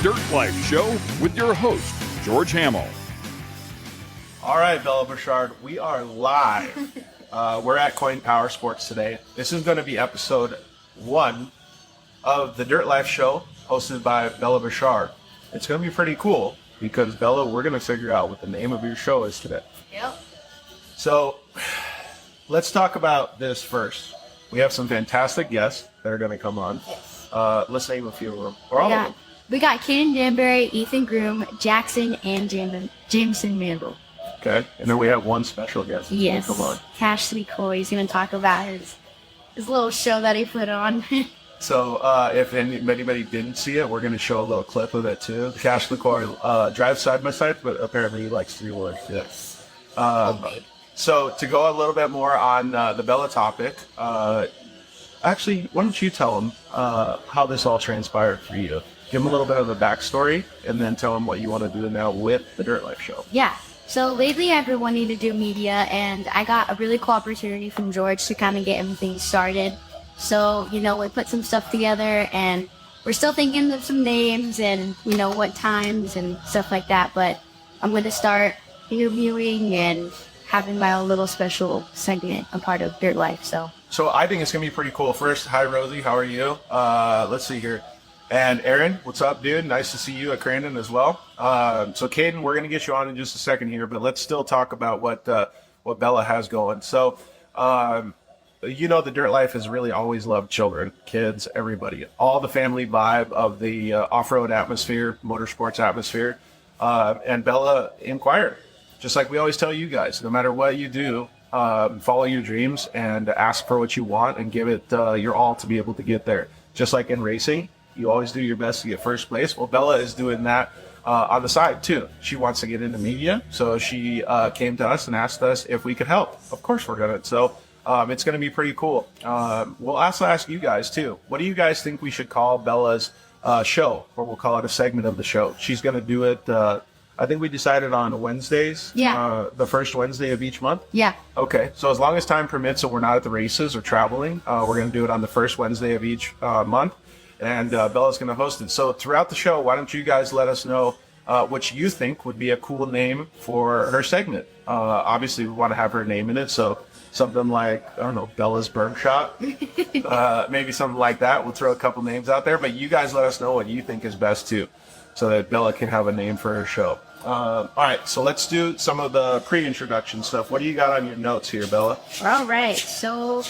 Dirt Life Show with your host, George Hamill. All right, Bella Birchard, we are live. We're at Coin Power Sports today. This is going to be episode 1 of the Dirt Life Show hosted by Bella Birchard. It's going to be pretty cool because, Bella, we're going to figure out what the name of your show is today. Yep. So let's talk about this first. We have some fantastic guests that are going to come on. Let's name a few of them. Or all of them. We got Kaden, Danbury, Ethan, Groom, Jackson, and Jameson Mandle. Okay. And then we have one special guest. Yes. Come on. Cash LeCroy. He's going to talk about his little show that he put on. So if anybody didn't see it, we're going to show a little clip of it too. Cash LeCroy drives side by side, but apparently he likes three-wheelers. Yes. So to go a little bit more on the Bella topic, actually, why don't you tell them how this all transpired for you? Give them a little bit of the backstory, and then tell them what you want to do now with the Dirt Life Show. Yeah. So lately I've been wanting to do media, and I got a really cool opportunity from George to kind of get everything started. So, we put some stuff together, and we're still thinking of some names and, what times and stuff like that. But I'm going to start interviewing and having my own little special segment, a part of Dirt Life. So I think it's going to be pretty cool. First, hi, Rosie. How are you? Let's see here. And Aaron, what's up, dude? Nice to see you at Crandon as well. So Kaden, we're going to get you on in just a second here, but let's still talk about what Bella has going. So, the Dirt Life has really always loved children, kids, everybody, all the family vibe of the off-road atmosphere, motorsports atmosphere. And Bella inquired, just like we always tell you guys, no matter what you do, follow your dreams and ask for what you want and give it your all to be able to get there. Just like in racing, you always do your best to get first place. Well, Bella is doing that on the side too. She wants to get into media, so she came to us and asked us if we could help. Of course we're gonna. So it's gonna be pretty cool. We'll also ask you guys too. What do you guys think we should call Bella's show, or we'll call it a segment of the show? She's gonna do it. I think we decided on Wednesdays. Yeah. The first Wednesday of each month. yeah. Okay. So as long as time permits, and we're not at the races or traveling, we're gonna do it on the first Wednesday of each month. And Bella's going to host it. So throughout the show, why don't you guys let us know what you think would be a cool name for her segment. Obviously, we want to have her name in it. So something like, I don't know, Bella's Birdshot. Maybe something like that. We'll throw a couple names out there. But you guys let us know what you think is best, too, so that Bella can have a name for her show. All right, so let's do some of the pre-introduction stuff. What do you got on your notes here, Bella? All right. So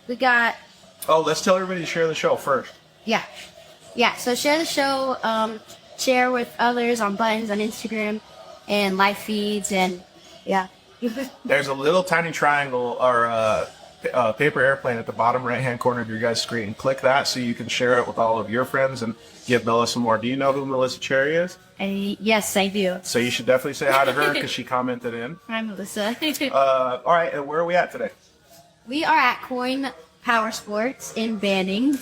we got... Oh, let's tell everybody to share the show first. Yeah, so share the show, share with others on buttons on Instagram and live feeds, and yeah. There's a little tiny triangle or paper airplane at the bottom right-hand corner of your guys' screen. Click that so you can share it with all of your friends and give Bella some more. Do you know who Melissa Cherry is? Yes, I do. So you should definitely say hi to her because she commented in. Hi, Melissa. All right, and where are we at today? We are at Coin Power Sports in Banning.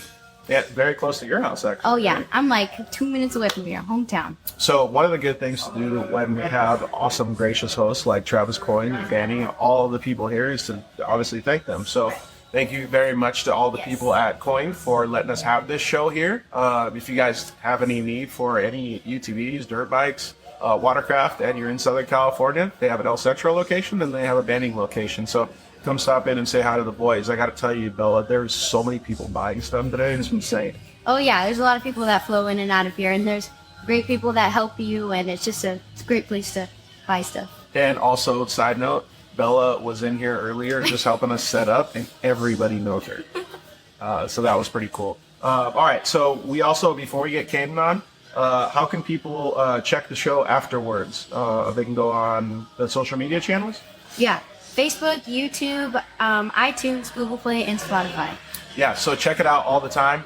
Yeah, very close to your house, actually. Oh, yeah. I'm like 2 minutes away from your hometown. So one of the good things to do when we have awesome, gracious hosts like Travis Coyne and Danny, all of the people here, is to obviously thank them. So thank you very much to all the people at Coin for letting us have this show here. If you guys have any need for any UTVs, dirt bikes, watercraft, and you're in Southern California, they have an El Centro location and they have a Banning location. So come stop in and say hi to the boys. I got to tell you, Bella, there's so many people buying stuff today. It's insane. Oh, yeah. There's a lot of people that flow in and out of here, and there's great people that help you, and it's just it's a great place to buy stuff. And also, side note, Bella was in here earlier just helping us set up, and everybody knows her. So that was pretty cool. All right. So we also, before we get Kaden on, how can people check the show afterwards? They can go on the social media channels? Yeah. Facebook, YouTube, iTunes, Google Play, and Spotify. Yeah, so check it out all the time.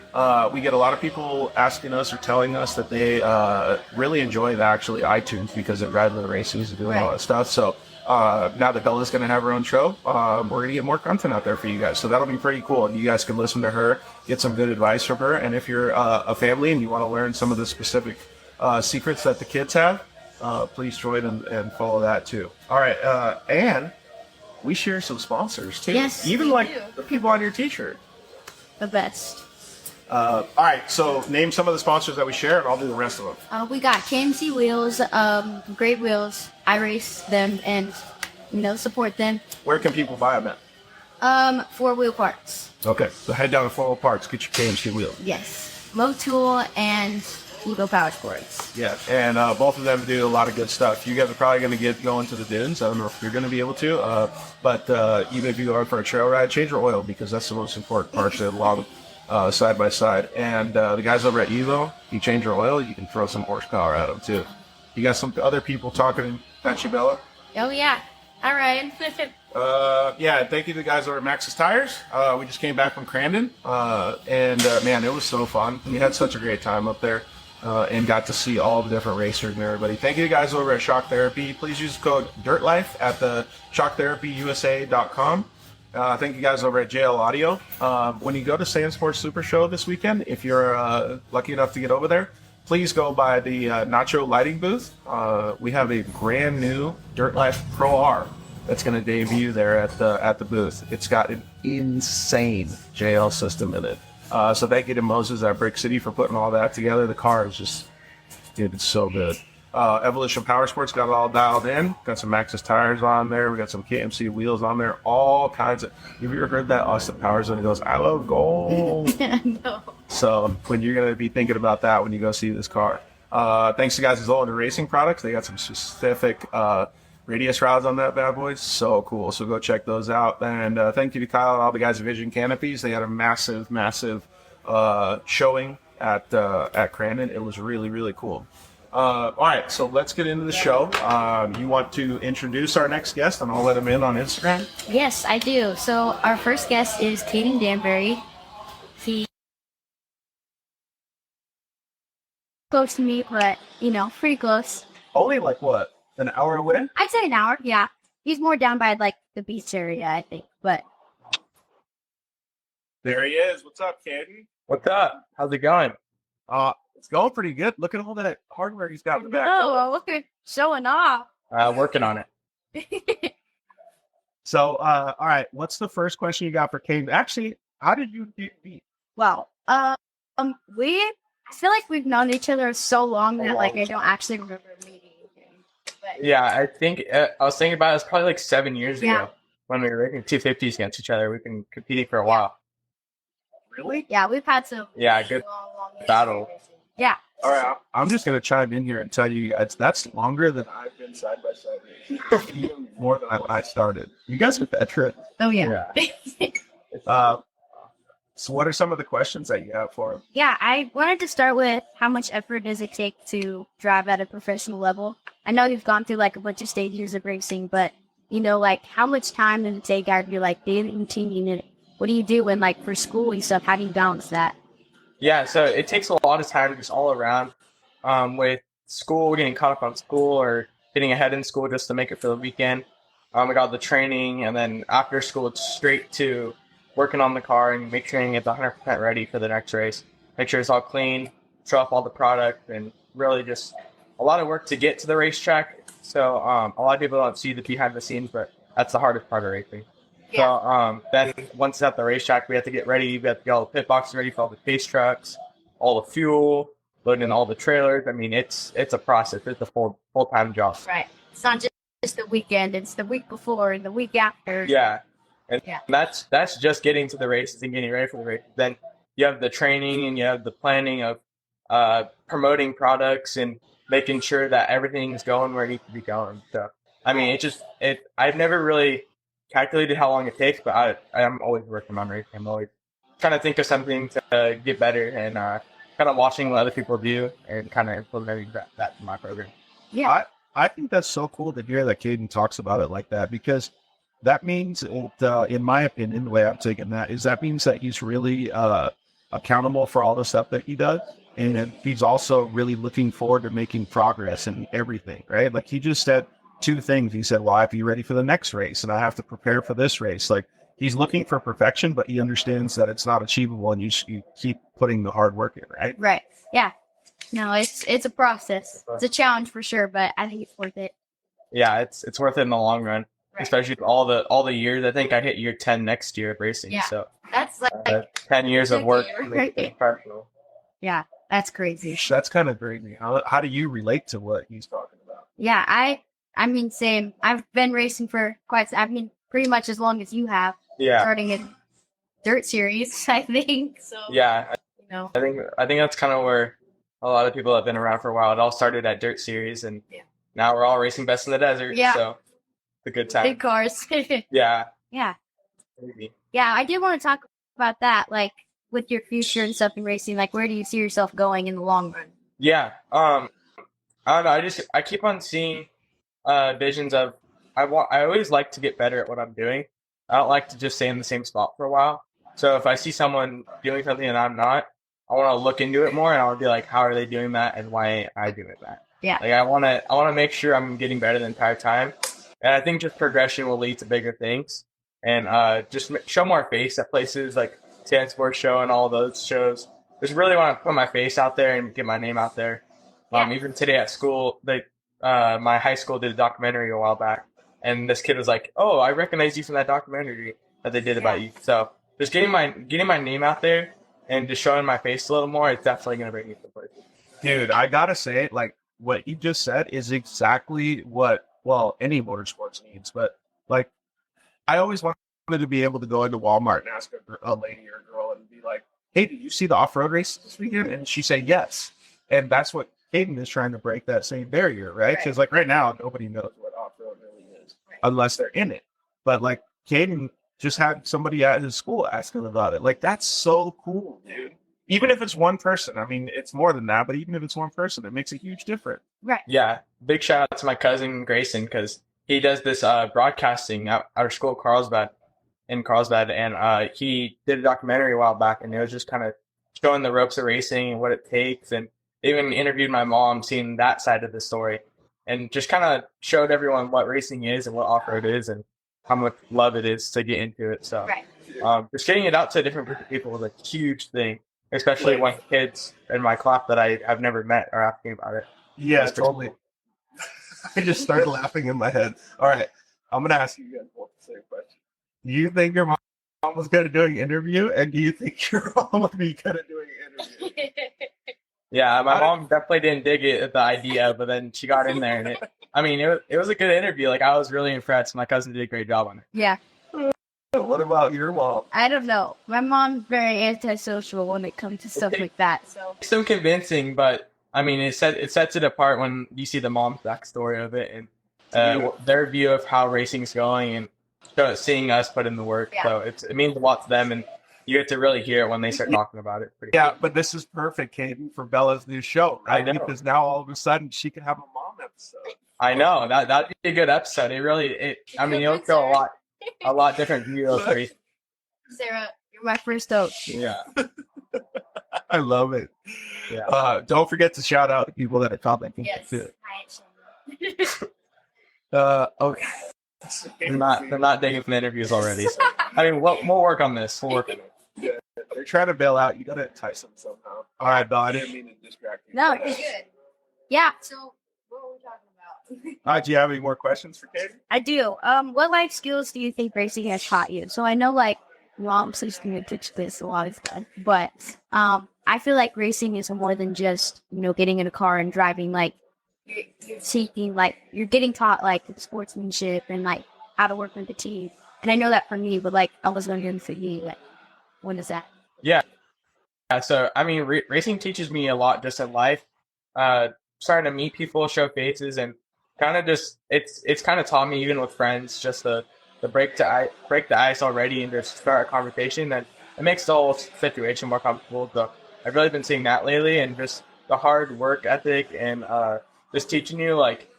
We get a lot of people asking us or telling us that they really enjoy actually iTunes because it drives the races and doing all that stuff. So now that Bella's going to have her own show, we're going to get more content out there for you guys. So that'll be pretty cool. And you guys can listen to her, get some good advice from her. And if you're a family and you want to learn some of the specific secrets that the kids have, please join and follow that too. All right, and we share some sponsors too. Yes, even we like do. the people on your t-shirt. The best. All right, so name some of the sponsors that we share, and I'll do the rest of them. We got KMC wheels, great wheels. I race them and support them. Where can people buy them at? 4-wheel parts. Okay, so head down to 4 Parts, get your KMC wheel. Yes, Motul and Evo Power Sports. Yeah, and both of them do a lot of good stuff. You guys are probably going to get going to the dunes. I don't know if you're going to be able to, but even if you are for a trail ride, change your oil because that's the most important part to log side by side. And the guys over at Evo, you change your oil, you can throw some horsepower at them too. You got some other people talking at you, Bella? Oh yeah. All right. Yeah, thank you to the guys over at Max's Tires. We just came back from Crandon, and man, it was so fun. We had such a great time up there, and got to see all the different racers and everybody. Thank you to the guys over at Shock Therapy. Please use code DIRTLIFE at the shocktherapyusa.com. Thank you guys over at JL Audio. When you go to Sand Sports Super Show this weekend, if you're lucky enough to get over there, please go by the Nacho Lighting booth. We have a brand new Dirt Life Pro R that's going to debut there at the booth. It's got an insane JL system in it. So thank you to Moses at Brick City for putting all that together. The car is just, dude, it's so good. Evolution Power Sports got it all dialed in. Got some Maxxis tires on there. We got some KMC wheels on there. All kinds of. Have you ever heard that Austin Powers when he goes, "I love gold"? No. So when you're gonna be thinking about that when you go see this car. Thanks to guys at Zola Racing Products. They got some specific radius rods on that bad boy. So cool. So go check those out. And thank you to Kyle and all the guys at Vision Canopies. They had a massive showing at Crandon. It was really, really cool. All right, so let's get into the show. You want to introduce our next guest, and I'll let him in on Instagram? Yes, I do. So our first guest is Kaden Danbury. He close to me, but pretty close. Only like what, an hour away? I'd say an hour. Yeah, he's more down by like the beach area, I think. But there he is. What's up, Kaden? What's up? How's it going? It's going pretty good. Look at all that hardware he's got in the back. oh, well, look at showing off. Working on it. So, all right, what's the first question you got for Kaden? Actually, how did you beat? Wow. I feel like we've known each other so long that like I don't actually remember meeting him. But Yeah, I think I was thinking about it. It's probably like 7 years Yeah. ago when we were racing 250s against each other. We've been competing for a while. Really? yeah, we've had some Good long battle. Yeah. All right, I'm just going to chime in here and tell you guys that's longer than I've been side by side racing. Even more than when I started. You guys are veterans. Oh yeah. So what are some of the questions that you have for him? Yeah, I wanted to start with how much effort does it take to drive at a professional level? I know you've gone through like a bunch of stages of racing, but like how much time does it take out of your like daily routine? And what do you do when like for school and stuff? How do you balance that? Yeah, so it takes a lot of time just all around with school, getting caught up on school or getting ahead in school just to make it for the weekend. We got the training, and then after school, it's straight to working on the car and make sure it's 100% ready for the next race. Make sure it's all clean, show off all the product, and really just a lot of work to get to the racetrack. So a lot of people don't see the behind the scenes, but that's the hardest part of racing. Yeah. So then once at the racetrack, we have to get ready. We have to get all the pit boxes ready for all the pace trucks, all the fuel, loading in all the trailers. I mean, it's a process. It's a full-time job. Right. It's not just the weekend. It's the week before and the week after. Yeah. And Yeah. that's just getting to the races and getting ready for the race. Then you have the training and you have the planning of promoting products and making sure that everything is going where it needs to be going. So, I mean, I've never really calculated how long it takes, but I'm always working on racing. I'm always trying to think of something to get better and kind of watching what other people do and kind of implementing that in my program. Yeah. I think that's so cool to hear that Kaden talks about it like that, because that means, in my opinion, the way I'm taking that is that means that he's really accountable for all the stuff that he does. And he's also really looking forward to making progress in everything, right? Like he just said two things. He said, well, I have to be ready for the next race and I have to prepare for this race. Like he's looking for perfection, but he understands that it's not achievable and you keep putting the hard work in, right? Right. Yeah. No, it's a process. It's a challenge for sure, but I think it's worth it. Yeah, it's worth it in the long run. especially with all the years. I think I hit year 10 next year of racing. Yeah. So That's like 10 years of work to make Right. it professional. yeah, that's crazy. That's kind of crazy. How do you relate to what he's talking about? Yeah, I mean, same. I've been racing for pretty much as long as you have. Yeah. Starting in dirt series, I think. So Yeah. you know. I think that's kind of where a lot of people have been around for a while. It all started at dirt series, and now we're all racing best in the desert. Yeah. So it's a good time. Big cars. Yeah. Yeah. Maybe. Yeah, I did want to talk about that, like with your future and stuff in racing. Like, where do you see yourself going in the long run? Yeah. I don't know. I keep on seeing visions of I always like to get better at what I'm doing. I don't like to just stay in the same spot for a while. So if I see someone doing something and I'm not, I want to look into it more, and I want to be like, how are they doing that, and why ain't I doing that? Yeah. Like I want to make sure I'm getting better the entire time, and I think just progression will lead to bigger things, and just show more face at places like Sand Sports Show and all those shows. Just really want to put my face out there and get my name out there. Even today at school, my high school did a documentary a while back, and this kid was like, "Oh, I recognize you from that documentary that they did about you." So just getting my name out there and just showing my face a little more, it's definitely going to bring me to places. Dude, I gotta say, like, what you just said is exactly what, well, any motorsports needs. But, like, I always wanted to be able to go into Walmart and ask a lady or a girl and be like, hey, did you see the off-road race this weekend? And she said yes. And that's what Kaden is trying to break, that same barrier, right? Because, like, right now, nobody knows what off-road really is unless they're in it. But, like, Kaden just had somebody at his school asking about it. Like, that's so cool, dude. Even if it's one person, I mean, it's more than that, but even if it's one person, it makes a huge difference. Right. Yeah. Big shout out to my cousin Grayson, because he does this broadcasting at our school, Carlsbad, and he did a documentary a while back, and it was just kind of showing the ropes of racing and what it takes, and even interviewed my mom, seeing that side of the story, and just kind of showed everyone what racing is and what off-road is and how much love it is to get into it. So just getting it out to different group of people was a huge thing, especially when kids in my class that I have never met are asking about it. Yeah, totally. Cool. I just started laughing in my head. All right, I'm going to ask you guys both the same question. Do you think your mom was good at doing an interview, and do you think your mom would be good at doing an interview? Yeah, my mom definitely didn't dig it at the idea, but then she got in there, and it was a good interview. Like, I was really impressed. My cousin did a great job on it. Yeah. What about your mom? I don't know. My mom's very antisocial when it comes to stuff like that. So some convincing, but I mean, it sets it apart when you see the mom's backstory of it and their view of how racing's going, and seeing us put in the work. Yeah. So it means a lot to them, and you get to really hear it when they start talking about it. Yeah, but this is perfect, Kaden, for Bella's new show, right? Because now all of a sudden she can have a mom episode. I know that'd be a good episode. It'll show a lot different view of racing. Sarah, you're my first host. Yeah. I love it. Yeah. Don't forget to shout out the people that are commenting. Yes. Okay. They're not digging from the interviews already. So. I mean, we'll work on this. We'll work on it. Yeah, they're trying to bail out. You gotta entice them somehow. All right, Belle, I didn't mean to distract you. No, it's good. Yeah. So, what were we talking about? Do you have any more questions for Kaden? I do. What life skills do you think racing has taught you? So I know, like, I'm just going to teach this a lot of time, but I feel like racing is more than just getting in a car and driving. Like, you're seeking, like, you're getting taught like sportsmanship and like how to work with the team. And I know that for me, but like I was wondering for you, like, what is that? Yeah. So I mean, racing teaches me a lot just in life. Starting to meet people, show faces, and kind of just it's kind of taught me, even with friends, just the break the ice already and just start a conversation, and it makes the whole situation more comfortable. So I've really been seeing that lately, and just the hard work ethic and just teaching you, like,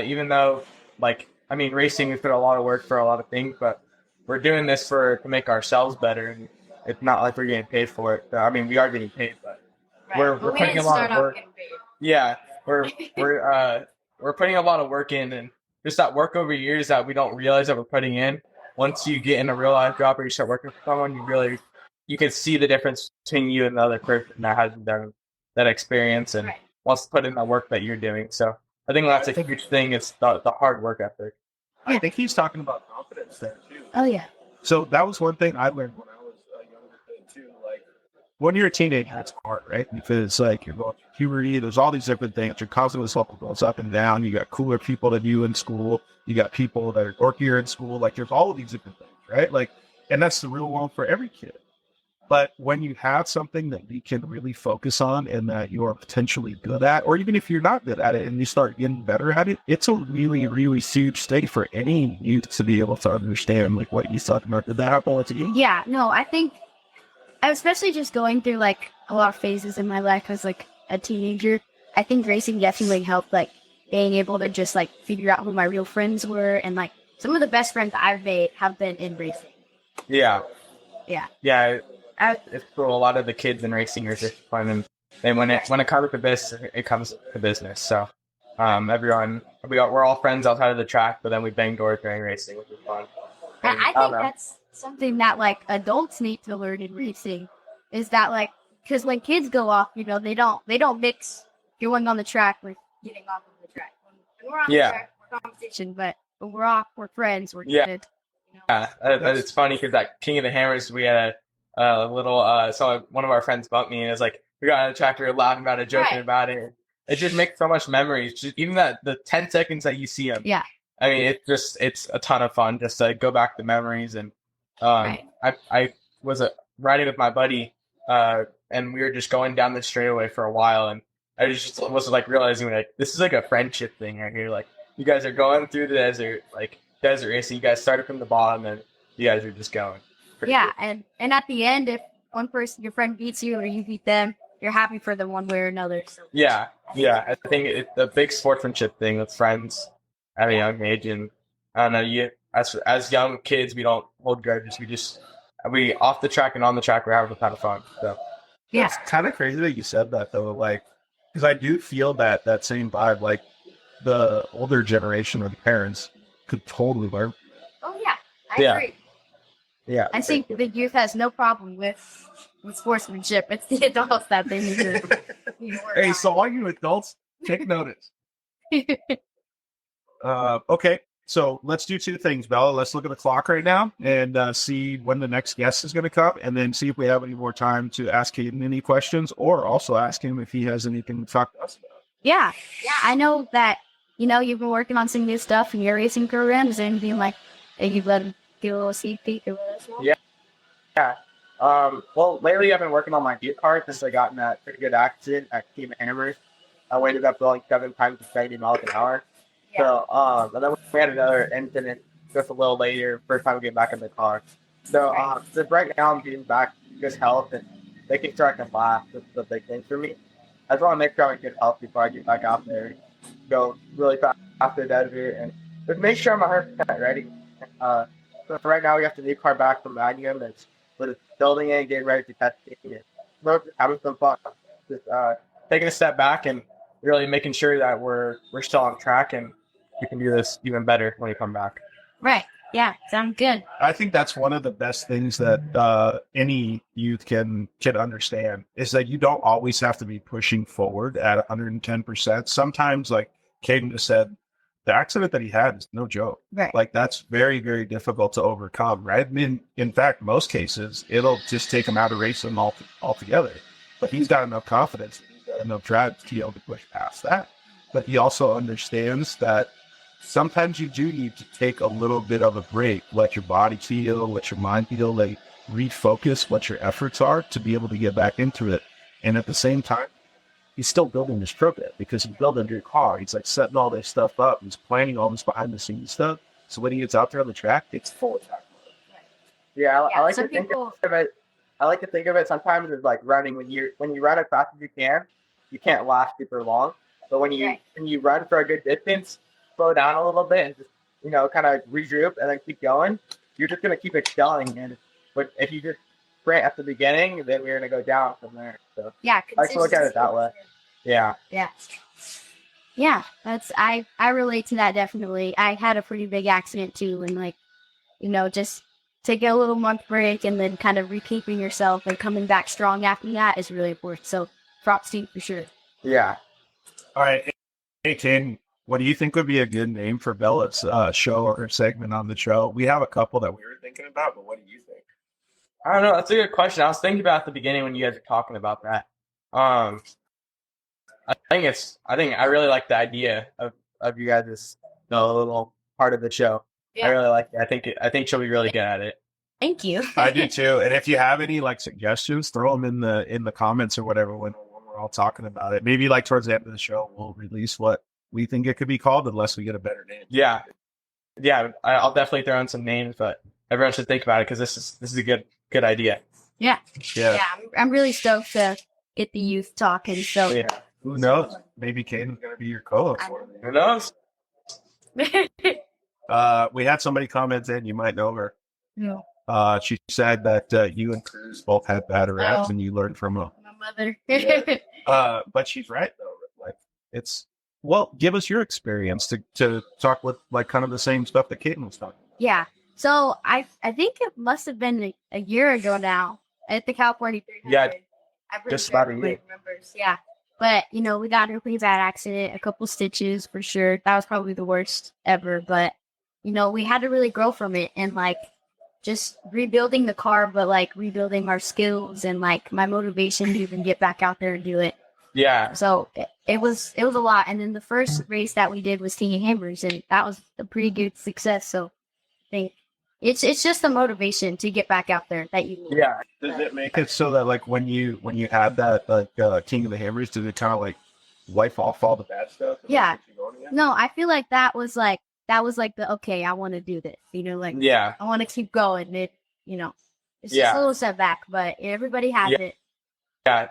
even though, like, I mean, racing has been a lot of work for a lot of things, but we're doing this to make ourselves better, and it's not like we're getting paid for it. I mean, we are getting paid, but we're putting a lot of work. Yeah, we're putting a lot of work in, and just that work over years that we don't realize that we're putting in. Once you get in a real life job or you start working for someone, you can see the difference between you and the other person that hasn't done that experience and wants to put in the work that you're doing. So I think that's a huge thing. It's the hard work ethic. I think he's talking about confidence there too. Oh yeah. So that was one thing I learned when I was a younger kid too. Like when you're a teenager, it's hard, right? Because like you're going through puberty, there's all these different things. Your confidence level goes up and down. You got cooler people than you in school. You got people that are dorkier in school. Like there's all of these different things, right? Like, and that's the real world for every kid. But when you have something that you can really focus on and that you're potentially good at, or even if you're not good at it and you start getting better at it, it's a really, really huge thing for any youth to be able to understand, like what you talking about. Did that happen to you? Yeah, no, I think, especially just going through like a lot of phases in my life as like a teenager, I think racing definitely helped, like being able to just like figure out who my real friends were. And like some of the best friends I've made have been in racing. Yeah. Yeah. Yeah. It's cool. A lot of the kids in racing are just fun, and then when it comes to business, it comes to business. So, we're all friends outside of the track, but then we bang doors during racing, which is fun. And I think that's something that like adults need to learn in racing, is that like, because when kids go off, you know, they don't mix going on the track with getting off of the track. When we're on the track, we're competition, but when we're off, we're friends. We're good. You know? Yeah, it's funny because at King of the Hammers, we had a little, so one of our friends bumped me and it was like, we got on the track, we were laughing about it, joking about it. It just makes so much memories. Just even the 10 seconds that you see them. Yeah. I mean, it's a ton of fun just to go back to memories. And I was riding with my buddy, and we were just going down the straightaway for a while, and I just was like realizing like this is like a friendship thing right here. Like you guys are going through the desert racing. You guys started from the bottom, and you guys are just going. Yeah, and at the end, if one person, your friend beats you or you beat them, you're happy for them one way or another. So. Yeah. I think it's a big sportsmanship thing with friends at a young age, and I don't know. As young kids, we don't hold grudges. We off the track and on the track, we're having a ton of fun. So yeah, it's kind of crazy that you said that though. Like, because I do feel that same vibe. Like the older generation or the parents could totally learn. Oh yeah, I agree. Yeah, I think the youth has no problem with sportsmanship. It's the adults that they need to. Hey, so all you adults, take notice. Okay, so let's do two things, Bella. Let's look at the clock right now and see when the next guest is going to come, and then see if we have any more time to ask Kaden any questions, or also ask him if he has anything to talk to us about. Yeah. I know that you've been working on some new stuff in your racing program. Is there anything like that you've let him get a little sneak peek or whatever? Yeah. Well, lately I've been working on my Jeep car since I got in that pretty good accident at Team Hammers. I ended up going 7 times to 70 miles an hour. Yeah. So, and then we had another incident just a little later, first time getting back in the car. So, right now I'm getting back to good health and making sure I can laugh. That's the big thing for me. I just want to make sure I'm in good health before I get back out there, go really fast after the desert, and just make sure I'm 100% ready. So for right now, we have the new car back from Magnum, and we're just building it, getting ready to test it, and we're having some fun. Just taking a step back and really making sure that we're still on track and we can do this even better when we come back. Right. Yeah. Sounds good. I think that's one of the best things that any youth can understand is that you don't always have to be pushing forward at 110%. Sometimes, like Kaden just said, the accident that he had is no joke. Right. Like that's very, very difficult to overcome, right? I mean, in fact, most cases, it'll just take him out of racing altogether. But he's got enough confidence, he's got enough drive to be able to push past that. But he also understands that sometimes you do need to take a little bit of a break, let your body feel, let your mind feel, like refocus what your efforts are to be able to get back into it. And at the same time, he's still building this program because he's building your car. He's like setting all this stuff up. He's planning all this behind the scenes stuff. So when he gets out there on the track, it's full attack. Yeah, I like to think of it. I like to think of it sometimes as like running. When you run as fast as you can't last super long. But when you run for a good distance, slow down a little bit and just kind of regroup and then keep going. You're just gonna keep excelling. But if you just sprint at the beginning, then we're gonna go down from there. So yeah, I like to look at it that way. Yeah. That's I relate to that definitely. I had a pretty big accident too, and just taking a little month break and then kind of rekeeping yourself and coming back strong after that is really important. So props to you for sure. Yeah. All right. Hey, Kaden, What do you think would be a good name for Bella's show or segment on the show? We have a couple that we were thinking about, but what do you think? I don't know. That's a good question. I was thinking about at the beginning when you guys were talking about that. I think I really like the idea of you guys' little part of the show. Yeah. I really like it. I think she'll be really good at it. Thank you. I do too. And if you have any like suggestions, throw them in the comments or whatever when we're all talking about it. Maybe like towards the end of the show, we'll release what we think it could be called, unless we get a better name. Yeah. I'll definitely throw in some names, but everyone should think about it because this is a good idea. Yeah. I'm really stoked to get the youth talking. So Yeah. Who knows? Maybe Kaden's gonna be your co-host. Who knows? We had somebody comment in. You might know her. No. She said that you and Cruz both had bad raps and you learned from them. My mother. But she's right though. Like give us your experience to talk with like kind of the same stuff that Kaden was talking about. Yeah. So I think it must have been a year ago now at the California 300. Yeah, I just about a year. Remembers. Yeah. But, we got in a pretty bad accident, a couple stitches for sure. That was probably the worst ever. But, we had to really grow from it and like just rebuilding the car, but like rebuilding our skills and like my motivation to even get back out there and do it. Yeah. So it was a lot. And then the first race that we did was King of Hammers, and that was a pretty good success. So I think it's just the motivation to get back out there that you need. Yeah. Does it make it so that like when you had that like King of the Hammers, did it kind of like wipe off all the bad stuff? Yeah. No, I feel like that was like the okay, I want to do this. I want to keep going. It's just a little setback, but everybody has it.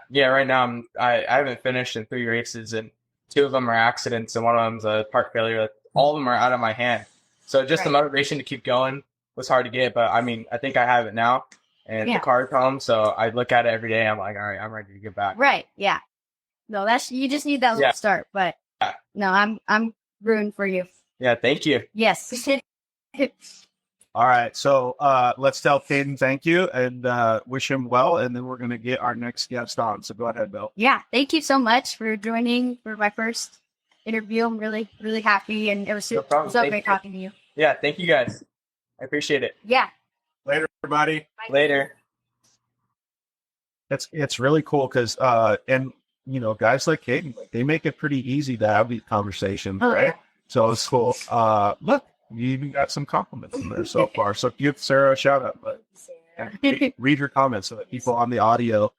Yeah. Right now I haven't finished in 3 races, and 2 of them are accidents, and one of them's a part failure. All of them are out of my hand. So just the motivation to keep going was hard to get, but I mean, I think I have it now, and the car's home, so I look at it every day. I'm like, all right, I'm ready to get back. Right? Yeah. No, you just need that little start, but no, I'm rooting for you. Yeah, thank you. Yes. All right, so let's tell Kaden thank you and wish him well, and then we're gonna get our next guest on. So go ahead, Bill. Yeah, thank you so much for joining for my first interview. I'm really, really happy, and it was so great talking to you. Yeah, thank you guys. I appreciate it. Yeah. Later, everybody. Bye. Later. It's really cool because and guys like Kaden, like, they make it pretty easy to have these conversations, right? Yeah. So it's cool. Look, you even got some compliments in there so far. So give Sarah a shout out, but read her comments so that people on the audio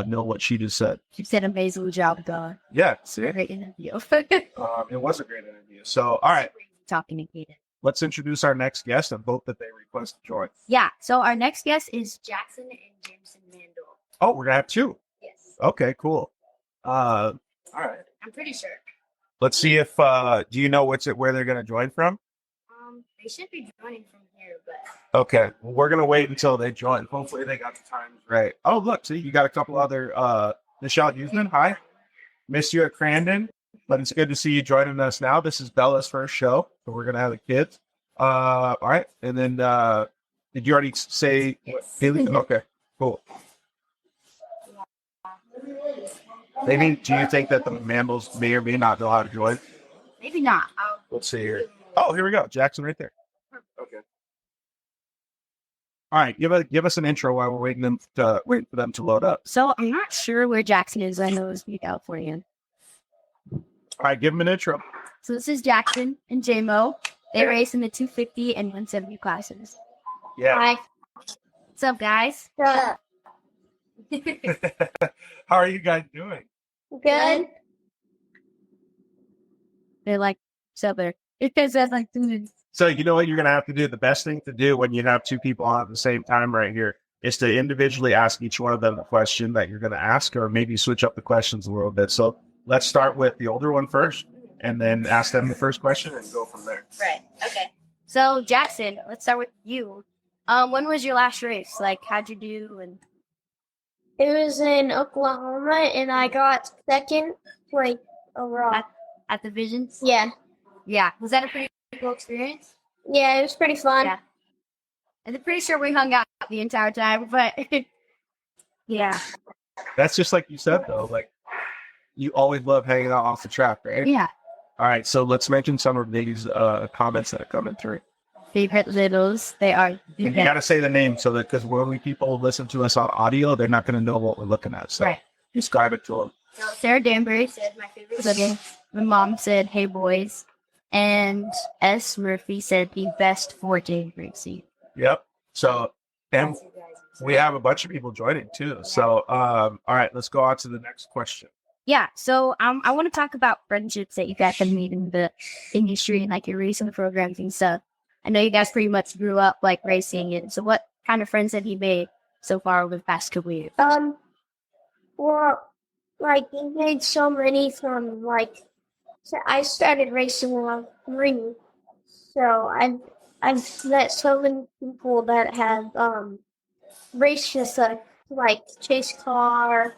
know what she just said. You did an amazing job, God. Yeah, see? Great interview. It was a great interview. So, all right, Talking to Kaden. let's introduce our next guest and vote that they request to join. Yeah, so our next guest is Jackson and Jameson Mandle. Oh, we're gonna have 2. Yes. Okay, cool. All right. I'm pretty sure. Let's see if do you know where they're gonna join from? They should be joining from here, but Okay, well, we're gonna wait until they join. Hopefully, they got the times right. Oh, look, see, you got a couple other. Michelle Huseman, hi. Missed you at Crandon, but it's good to see you joining us now. This is Bella's first show, so we're gonna have the kids. All right, and then did you already say what, Haley? Okay, cool. Maybe, do you think that the Mandles may or may not know how to join? maybe not. Let's see here. Oh, here we go. Jackson right there. Okay. All right, give us an intro while we're waiting for them to load up. So I'm not sure where Jackson is. I know it's California. All right, give them an intro. So this is Jackson and J-Mo. They race in the 250 and 170 classes. Yeah. Hi. What's up, guys? How are you guys doing? Good. They're like, so they're, because that's like, So you know what you're going to have to do? The best thing to do when you have 2 people on at the same time right here is to individually ask each one of them the question that you're going to ask, or maybe switch up the questions a little bit. So let's start with the older one first and then ask them the first question and go from there. Right. Okay. So Jackson, let's start with you. When was your last race? Like, how'd you do? And It was in Oklahoma, and I got second place overall. at the Visions? Yeah. Yeah. Was that a pretty cool experience? Yeah, it was pretty fun. Yeah. I'm pretty sure we hung out the entire time, but yeah. That's just like you said, though. Like, you always love hanging out off the track, right? Yeah. All right, so let's mention some of these comments that are coming through. Favorite littles. They are. You got to say the name so that because when people listen to us on audio, they're not going to know what we're looking at. So Right. describe it to them. Sarah Danbury said my favorite little. My mom said, "Hey boys," and S Murphy said the best 4J racing. Yep. So, and we have a bunch of people joining too. So, all right, let's go on to the next question. Yeah, so I want to talk about friendships that you guys have made in the industry and like your racing programs and stuff. I know you guys pretty much grew up like racing, and so what kind of friends have you made so far over the past couple years? Well, like we made so many from like. So I started racing when I was 3, so I've met so many people that have raced just like Chase Carr,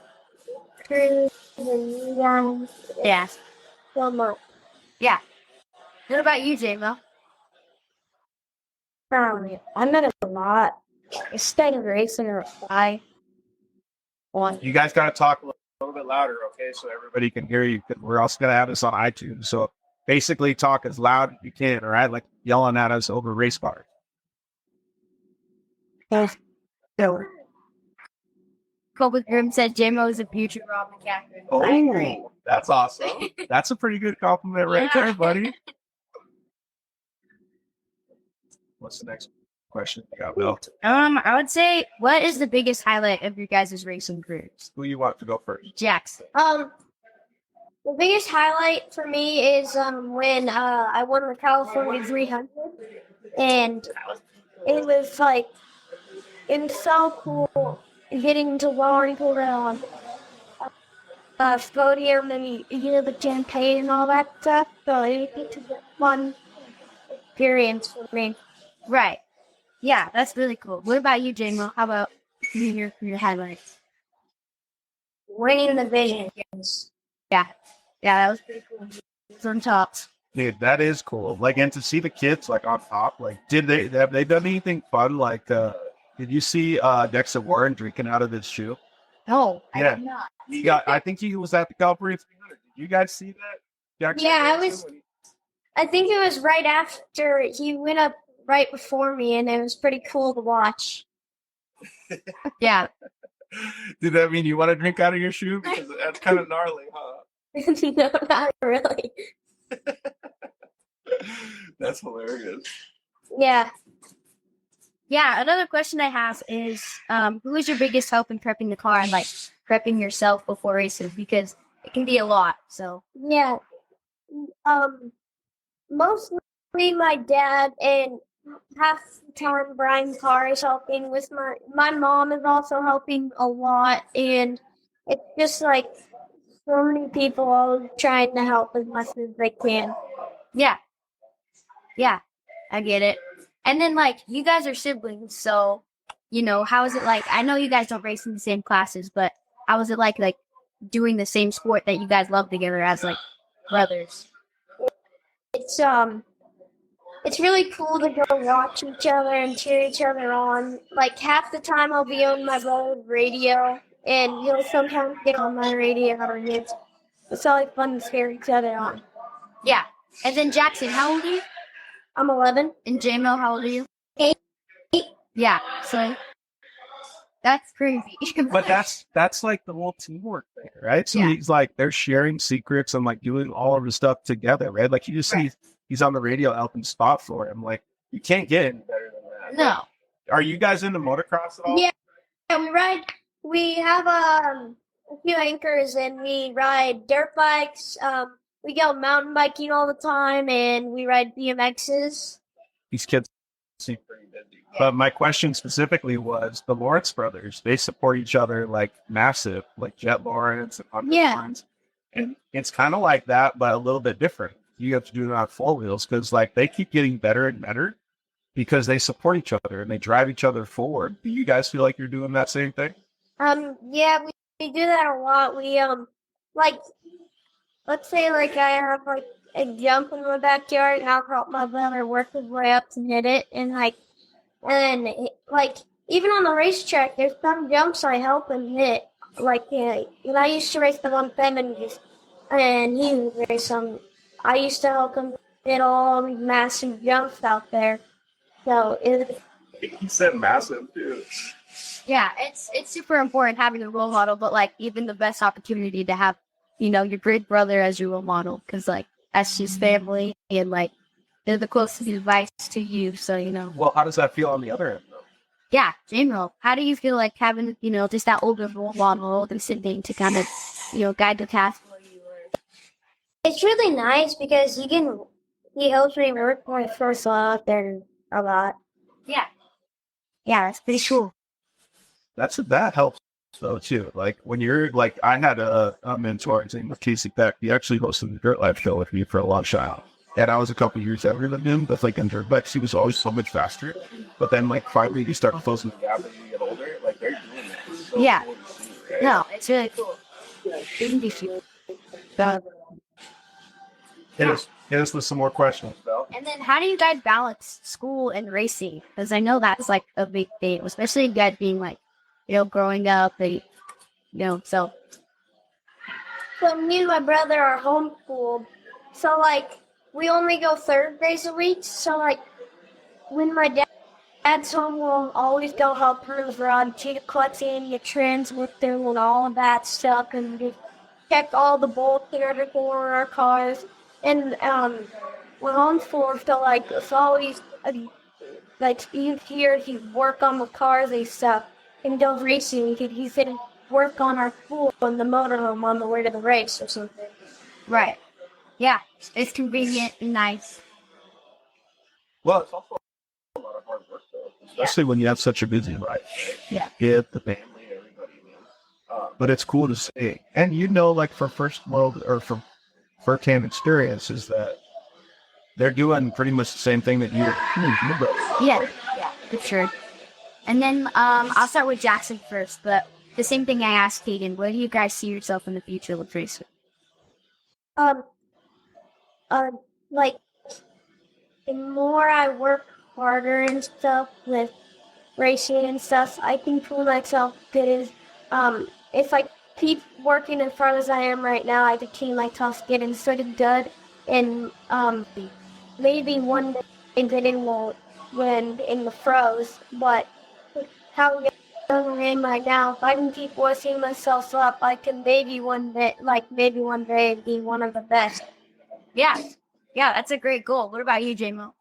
Cruz, and you guys. Yeah, So much. yeah. What about you, J-Mo? I met a lot. I started racing or I on. You guys got to talk a little bit louder, okay, so everybody can hear you. Because we're also going to have this on iTunes. So basically, talk as loud as you can, all right? Like yelling at us over race cars. Colby Groom said J-Mo is a future Rob McCaffrey. I agree. That's awesome. That's a pretty good compliment right there, buddy. What's the next question you got, Bill? I would say, what is the biggest highlight of your guys' racing careers? Who you want to go first? Jackson. The biggest highlight for me is when I won the California 300, and it was like it was so cool getting to learn to on podium and the champagne and all that stuff. So it was a fun experience for me. Right. Yeah, that's really cool. What about you, J-Mo? How about your highlights? Winning the vision. Yeah, that was pretty cool. It was on top. Dude, that is cool. Like, and to see the kids like on top, like, have they done anything fun? Like, did you see Dexter Warren drinking out of his shoe? No, Yeah. I did not. Yeah, I think he was at the California 300. Did you guys see that? Jackson Jackson? I think it was right after he went up right before me, and it was pretty cool to watch. Yeah. Did that mean you want to drink out of your shoe? Because that's kind of gnarly, huh? No, not really. That's hilarious. Yeah. Yeah, another question I have is, who is your biggest help in prepping the car and like prepping yourself before races? Because it can be a lot. So Yeah. Mostly my dad, and half the time Brian Carr is helping with my mom is also helping a lot, and it's just like so many people all trying to help as much as they can. yeah, I get it. And then like you guys are siblings, so how is it like? I know you guys don't race in the same classes, but how is it like doing the same sport that you guys love together as like brothers? It's really cool to go watch each other and cheer each other on. Like half the time I'll be on my brother's radio, and he'll sometimes get on my radio, and it's always fun to cheer each other on. Yeah. And then Jackson, how old are you? I'm 11. And J-Mo, how old are you? 8. Yeah. So that's crazy. But that's like the whole teamwork thing, right? So Yeah. he's like, they're sharing secrets and like doing all of the stuff together, right? Like you just see he's on the radio helping spot for him. Like you can't get any better than that. No. Are you guys into motocross at all? Yeah, we ride. We have a few anchors, and we ride dirt bikes. We go mountain biking all the time, and we ride BMXs. These kids seem pretty busy. But my question specifically was the Lawrence brothers. They support each other like massive, like Jet Lawrence and Hunter Lawrence. And it's kind of like that, but a little bit different. You have to do it on 4 wheels because like they keep getting better and better because they support each other and they drive each other forward. Do you guys feel like you're doing that same thing? Yeah, we do that a lot. We like, let's say like I have like a jump in my backyard, and I'll help my brother work his way up to hit it, and like even on the racetrack, there's some jumps I help him hit. Like I used to race the 170s, and he would race some I used to help him get all the massive jumps out there. So it He said massive too. Yeah, it's super important having a role model, but like even the best opportunity to have, your great brother as your role model, because like that's his family and like they're the closest advice to you. So Well, how does that feel on the other end, though? yeah, general. How do you feel like having just that older role model and sibling to kind of guide the path for you? it's really nice because he helps me work my first out there a lot. Yeah, yeah, that's pretty cool. That helps though too. Like when you're like, I had a mentor. His name was Casey Beck. He actually hosted the Dirt Life show with me for a long time. And I was a couple years younger than him, but like in dirt bikes, he was always so much faster. But then like finally you start closing the gap as you get older. Like they're doing it. It's so Yeah. cool to see, right? No, it's really cool. Hit us with some more questions, Belle. And then how do you guys balance school and racing? Because I know that's like a big thing, especially you guys being like, growing up and, so. So me and my brother are homeschooled. So like we only go Thursdays a week. So like when my dad's home, we'll always go help her run, collecting your transmitter and all of that stuff, and just check all the bolts together for our cars. And we're homeschooled, so like it's always like you hear he work on the cars and stuff. And go racing, he said work on our pool in the motorhome on the way to the race or something. Right. Yeah. It's convenient and nice. Well, it's also a lot of hard work though, especially when you have such a busy life. Yeah. Get the family, everybody. But it's cool to see. And like for first world or for first-hand experience is that they're doing pretty much the same thing that you brother. Yeah, for sure. And then I'll start with Jackson first, but the same thing I asked Kaden, where do you guys see yourself in the future with racing? Like the more I work harder and stuff with racing and stuff, I can prove myself good. If I keep working as hard as I am right now, I can keep myself getting sort of good, and maybe one day getting won't win in the pros. But how young I am right now, if I can keep working myself up, I can maybe one day be one of the best. Yeah, that's a great goal. What about you, J-Mo?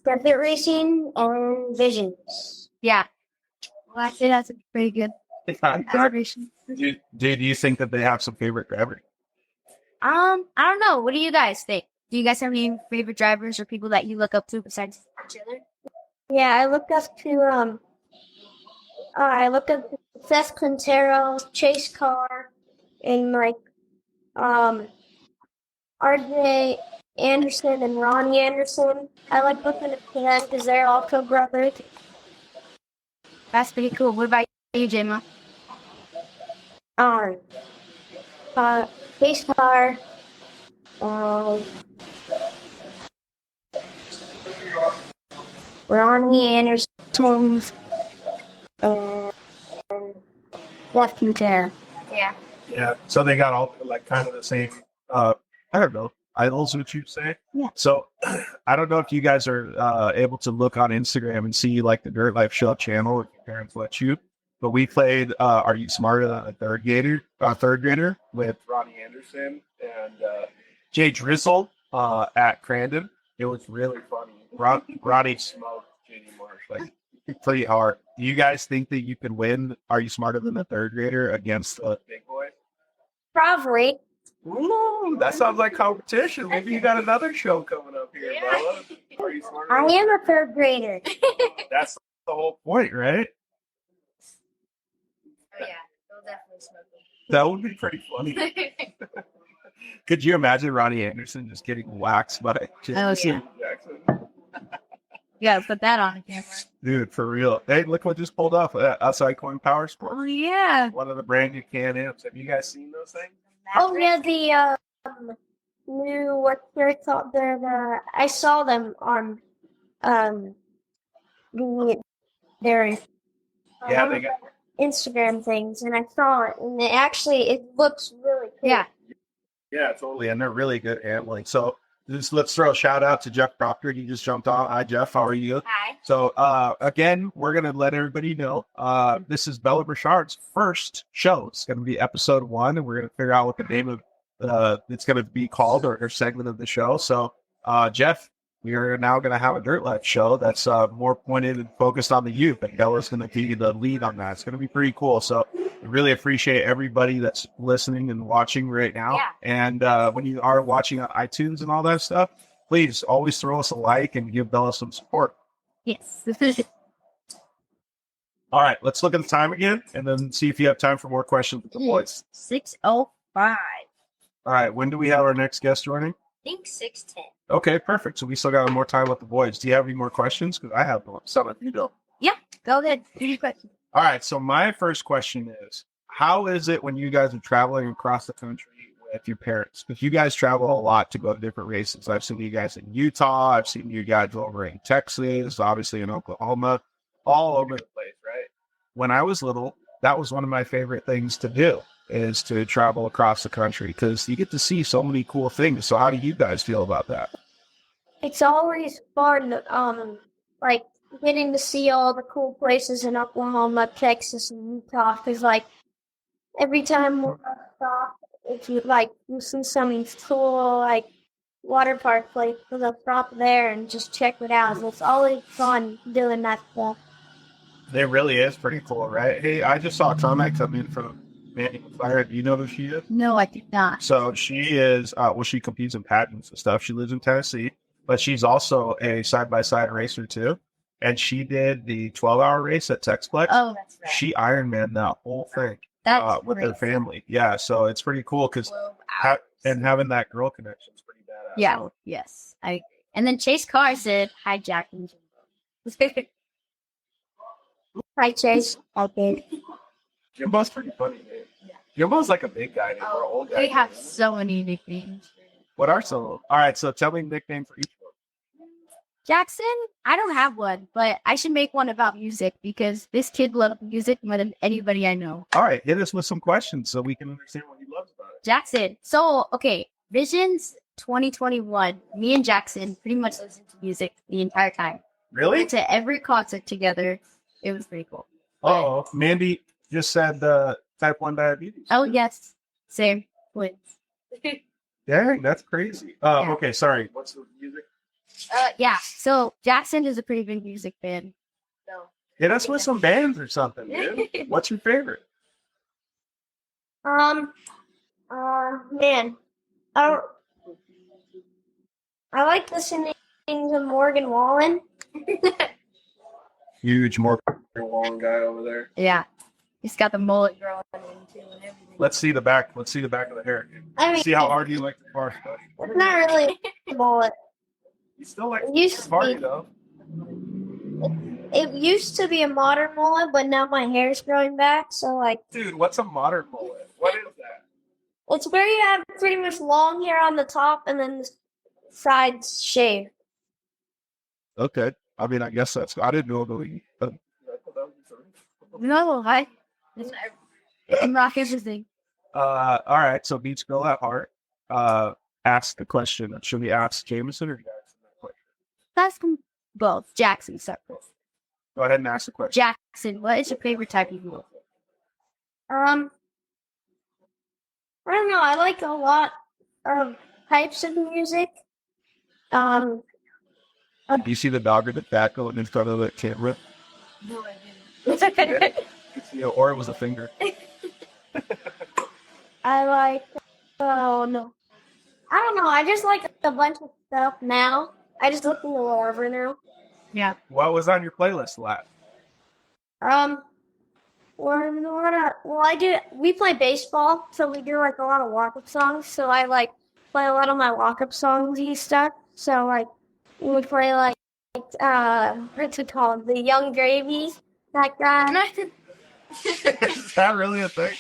Rapid racing and visions. Yeah. Well, actually, that's a pretty good racing. Do you think that they have some favorite drivers? I don't know. What do you guys think? Do you guys have any favorite drivers or people that you look up to besides each other? Yeah, I look up to Seth Quintero, Chase Carr, and like RJ Anderson and Ronnie Anderson. I like looking at them because they're also brothers. That's pretty cool. What about you, J-Mo? Chase Carr, Ronnie Anderson, Seth Quintero. Yeah. Yeah. So they got all like kind of the same. I don't know. Idols, would you say? Yeah. So I don't know if you guys are able to look on Instagram and see like the Dirt Life Show channel if your parents let you. But we played Are You Smarter Than a Third Grader with Ronnie Anderson and Jay Drizzle at Crandon. It was really funny. Ronnie smoked JD Marsh like pretty hard. Do you guys think that you can win Are You Smarter Than a Third Grader against a big boy? Probably. Ooh, that sounds like competition. Maybe you got another show coming up here, Bella. Are you smarter? I am a third grader. That's the whole point, right? Oh, yeah. They'll definitely smoke it. That would be pretty funny. Could you imagine Ronnie Anderson just getting waxed by Jameson Jackson? Yeah, put that on camera. Dude, for real. Hey, look what just pulled off Outside Coin Power Sport. Oh, yeah. One of the brand new can amps. Have you guys seen those things? Oh yeah, the new what they're called. I saw them on their Yeah, they got Instagram things, and I saw it, and it looks really cool. Yeah. Yeah, totally. And they're really good handling. So let's throw a shout out to Jeff Proctor. He just jumped on. Hi, Jeff. How are you? Hi. So again, we're going to let everybody know this is Bella Birchard's first show. It's going to be episode 1, and we're going to figure out what the name of it's going to be called or segment of the show. So Jeff, we are now going to have a Dirt Life show that's more pointed and focused on the youth, and Bella's going to be the lead on that. It's going to be pretty cool. So I really appreciate everybody that's listening and watching right now. Yeah. And when you are watching on iTunes and all that stuff, please always throw us a like and give Bella some support. Yes. All right, let's look at the time again and then see if you have time for more questions with the boys. 6:05. All right, when do we have our next guest joining? I think 6:10. Okay, perfect. So we still got more time with the boys. Do you have any more questions? Because I have some if you don't. Yeah, go ahead. Do your question. All right, so my first question is, how is it when you guys are traveling across the country with your parents? Because you guys travel a lot to go to different races. I've seen you guys in Utah. I've seen you guys over in Texas, obviously in Oklahoma, all over the place, right? When I was little, that was one of my favorite things to do, is to travel across the country because you get to see so many cool things. So how do you guys feel about that? It's always fun, like getting to see all the cool places in Oklahoma, Texas, and Utah. Because like every time we're stop, if you like you see something cool, like water park place, we'll stop there and just check it out. So it's always fun doing that stuff. It really is pretty cool, right? Hey, I just saw a comment come in from Mandy Fire. Do you know who she is? No, I did not. So she is, she competes in pageants and stuff. She lives in Tennessee, but she's also a side-by-side racer too. And she did the 12-hour race at Texplex. Oh, that's right. She Ironman that whole thing with her family. Yeah, so it's pretty cool because and having that girl connection is pretty badass. Yeah, So, yes. And then Chase Carr said, hi, Jack and Jimbo. Hi, Chase. Okay. Jimbo's pretty funny, man. Yeah. Jimbo's like a big guy or an old guy. They have so many nicknames. What are some of them? All right, so tell me a nickname for each one. Jackson, I don't have one, but I should make one about music because this kid loves music more than anybody I know. All right, hit us with some questions so we can understand what he loves about it. Jackson. So, okay, Visions 2021. Me and Jackson pretty much listened to music the entire time. Really? Went to every concert together. It was pretty cool. Oh, Mandy just said type 1 diabetes. Oh, yes. Same. Twins. Dang, that's crazy. Yeah. Okay, sorry. What's the music? Yeah. So, Jackson is a pretty big music fan. So. Hit us with some bands or something, dude. What's your favorite? Man, I like listening to Morgan Wallen. Huge Morgan Wallen guy over there. Yeah. He's got the mullet growing into and everything. Let's see the back. Let's see the back of the hair. I mean, See how hard you like to party. it's not really a bullet. You still like It used to to party be. though. It used to be a modern mullet, but now my hair's growing back. So like, Dude, what's a modern mullet? What is that? it's where you have pretty much long hair on the top and then the sides shaved. Okay. I mean, I guess I didn't know the No, I'm rocking everything. all right. So Beach Girl at Heart. Ask the question. Should we ask Jameson or Jackson that question? That's both. Jackson, separate. Go ahead and ask the question. Jackson, what is your favorite type of music? I don't know. I like a lot of types of music. Do you see the dog or the bat going in front of the camera? No, I didn't. Or it was a finger. I like. Oh no. I don't know. I just like a bunch of stuff now. I just look in the over now. Yeah. What was on your playlist last? We play baseball, so we do like a lot of walk-up songs. So I like play a lot of my walk-up songs and stuff. So like we would play like what's it called? The Young Gravy. That guy. Is that really a thing?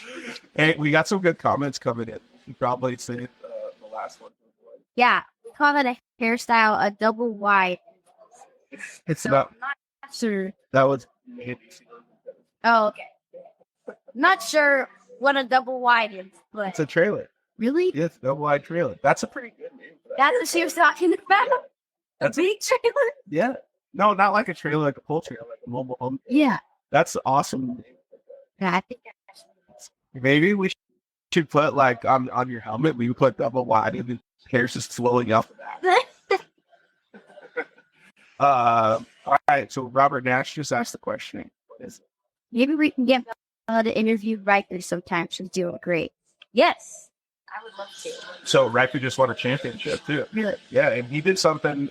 Hey, we got some good comments coming in. You probably seen the last one. Yeah. We call that a hairstyle, a double wide. It's So not. I'm not sure. That was. Oh, okay. Not sure what a double wide is, but It's a trailer. Really? Yes, double wide trailer. That's a pretty good name for that. That's what she was talking about? A That's big trailer? Yeah. No, not like a trailer, like a pull trailer, like a mobile home. Yeah. That's awesome. I think Maybe we should put like on your helmet, we put double wide and the hair's just swelling up. All right. So Robert Nash just asked the question. maybe we can get to interview Riker sometime. She's doing great. Yes. I would love to. So Riker just won a championship too. Really? Yeah, and he did something.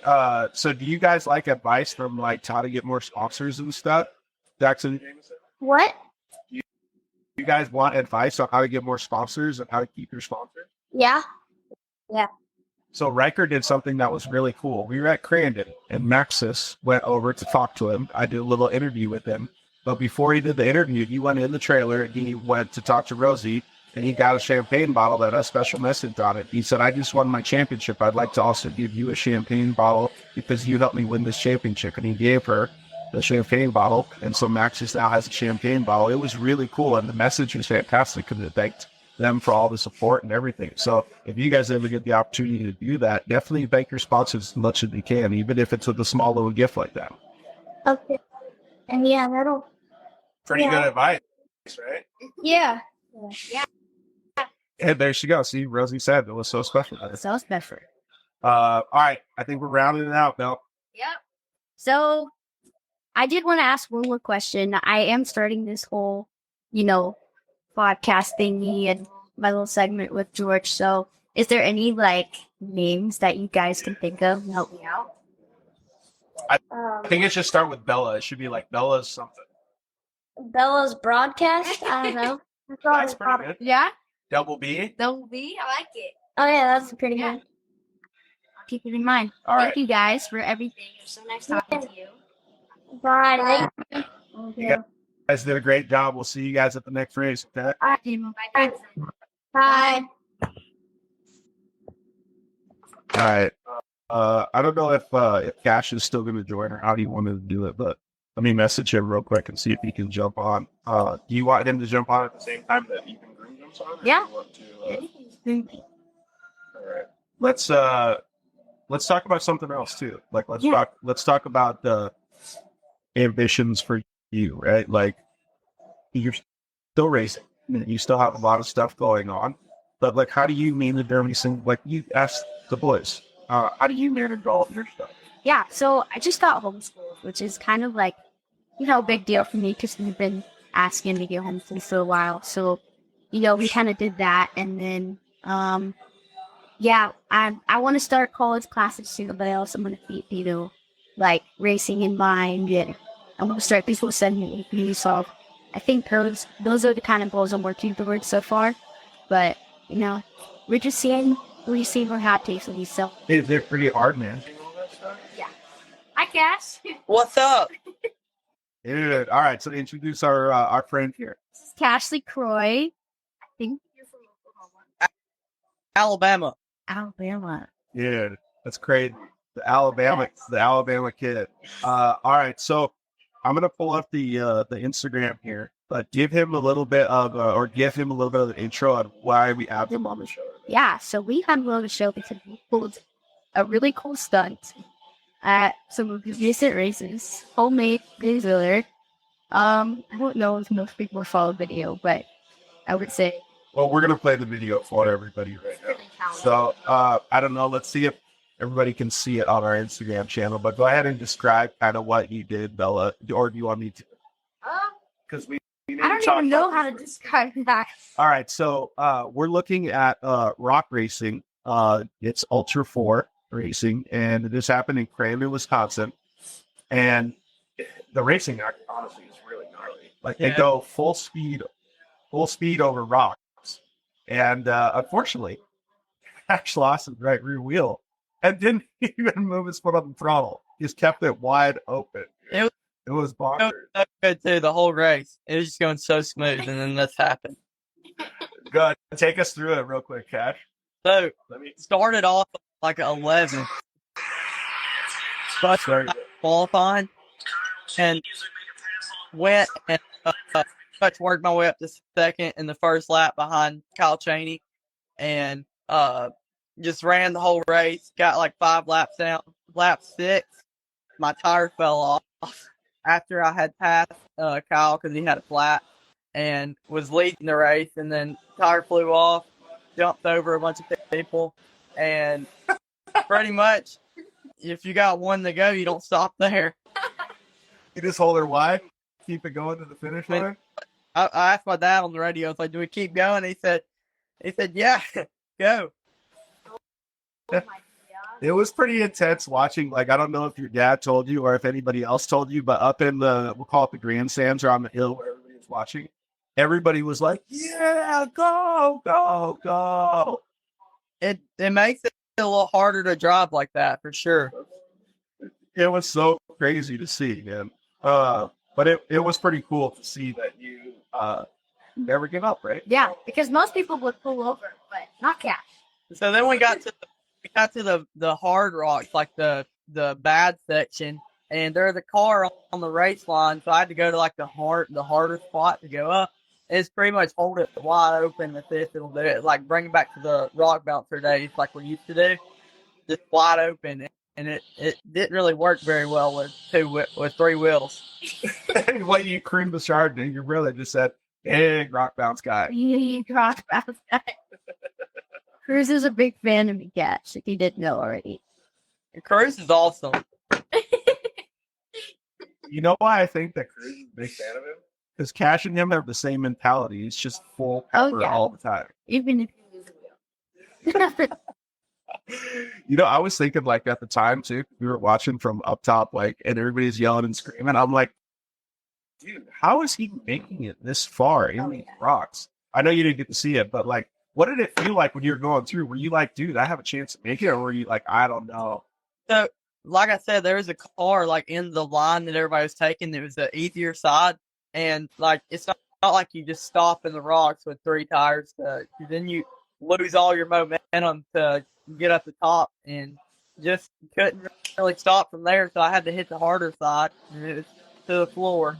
So do you guys like advice from like how to get more sponsors and stuff? Jackson, Jameson? What? You guys want advice on how to get more sponsors and how to keep your sponsors? Yeah. So Riker did something that was really cool. We were at Crandon and Maxis went over to talk to him. I did a little interview with him. But before he did the interview, he went in the trailer and he went to talk to Rosie and he got a champagne bottle that had a special message on it. He said, I just won my championship. I'd like to also give you a champagne bottle because you helped me win this championship. And he gave her the champagne bottle. And so Maxis now has a champagne bottle. It was really cool. And the message was fantastic because it thanked them for all the support and everything. So if you guys ever get the opportunity to do that, definitely thank your sponsors as much as you can, even if it's with a small little gift like that. Okay. And yeah, that'll. Pretty good advice, right? Yeah. And there she goes. See, Rosie said it was so special. So special. All right. I think we're rounding it out, Bill. Yep. So I did want to ask one more question. I am starting this whole, podcast thingy and my little segment with George. So is there any like names that you guys can think of to help me out? I think it should start with Bella. It should be like Bella's something. Bella's broadcast. I don't know. That's pretty good. Yeah? Double B. Double B? I like it. Oh yeah, that's pretty good. I'll keep it in mind. All Thank right. you guys for everything. It was so nice talking to you. Bye. You guys did a great job. We'll see you guys at the next race. Okay? Bye. Bye. All right. I don't know if Cash is still going to join or how he wanted to do it, but let me message him real quick and see if he can jump on. Do you want him to jump on at the same time that Ethan Groom jumps on? Yeah. Do you want to, all right. Let's talk about something else too. Like let's talk about the ambitions for you, right? Like you're still racing, you still have a lot of stuff going on, but like how do you manage everything? Like you asked the boys, how do you manage all of your stuff? Yeah, so I just got homeschooled, which is kind of like, a big deal for me because we've been asking to get homeschooled for a while. So, we kind of did that. And then, I want to start college classes soon, but I also want to keep, like racing in mind. And I want to start people sending me. So I think those are the kind of goals I'm working towards so far. But, we're just seeing what happens with these. So They're pretty hard, man. yeah. Hi, Cash. What's up? Dude, all right. So introduce our friend here. This is Cash LeCroy. I think you're from Alabama. Alabama. Dude, that's crazy. The Alabama kid. All right. So I'm gonna pull up the Instagram here, but give him a little bit of an intro on why we have him on the show. Yeah, so we had him on the show because we pulled a really cool stunt at some of his recent races. Homemade videos. I don't know if most people follow the video, but I would say. Well, we're gonna play the video for everybody right now. So I don't know. Let's see if everybody can see it on our Instagram channel. But go ahead and describe kind of what you did, Bella, or do you want me to? Because I don't even know how to describe that. All right, so we're looking at rock racing. It's Ultra 4 racing, and this happened in Crandon, Wisconsin. And the racing, honestly, is really gnarly. Like they go full speed over rocks. And unfortunately, Cash lost his right rear wheel and didn't even move his foot on the throttle. He just kept it wide open. It was bonkers. So good too, the whole race. It was just going so smooth, and then this happened. Go ahead, take us through it real quick, Cash. So, started off like 11. But qualifying and went and worked my way up to second in the first lap behind Kyle Chaney. and just ran the whole race. Got like 5 laps down. Lap 6, my tire fell off after I had passed Kyle because he had a flat and was leading the race, and then tire flew off, jumped over a bunch of people, and pretty much if you got one to go, you don't stop there. You just hold her wide, keep it going to the finish line. I asked my dad on the radio, I was like, "Do we keep going?" He said, "Yeah, go." It was pretty intense watching. Like, I don't know if your dad told you or if anybody else told you, but up in we'll call it the grandstands or on the hill where everybody was watching, everybody was like, "Yeah, go, go, go." It makes it a little harder to drive like that for sure. It was so crazy to see, man. But it was pretty cool to see that you never give up, right? Yeah, because most people would pull over, but not Cash. So then we got to the hard rocks, like the bad section, and there's a car on the race line, so I had to go to like the harder spot to go up. It's pretty much hold it wide open if it'll do it, like bring it back to the rock bouncer days like we used to do, just wide open. And it didn't really work very well with 3 wheels. What you Kaden Birchard and your brother just said, big rock bounce guy. Big rock bounce guy. Cruz is a big fan of me, Cash, if you didn't know already. And Cruz is awesome. You know why I think that Cruz is a big fan of him? Because Cash and him have the same mentality. He's just full pepper all the time. Even if you lose a wheel. You know, I was thinking like at the time too, we were watching from up top, like, and everybody's yelling and screaming. I'm like, dude, how is he making it this far in these rocks? I know you didn't get to see it, but like, what did it feel like when you were going through? Were you like, dude, I have a chance to make it? Or were you like, I don't know? So, like I said, there was a car like in the line that everybody was taking. It was the easier side. And like, it's not like you just stop in the rocks with 3 tires. Then you lose all your momentum to get up the top, and just couldn't really stop from there. So I had to hit the harder side, and it was to the floor.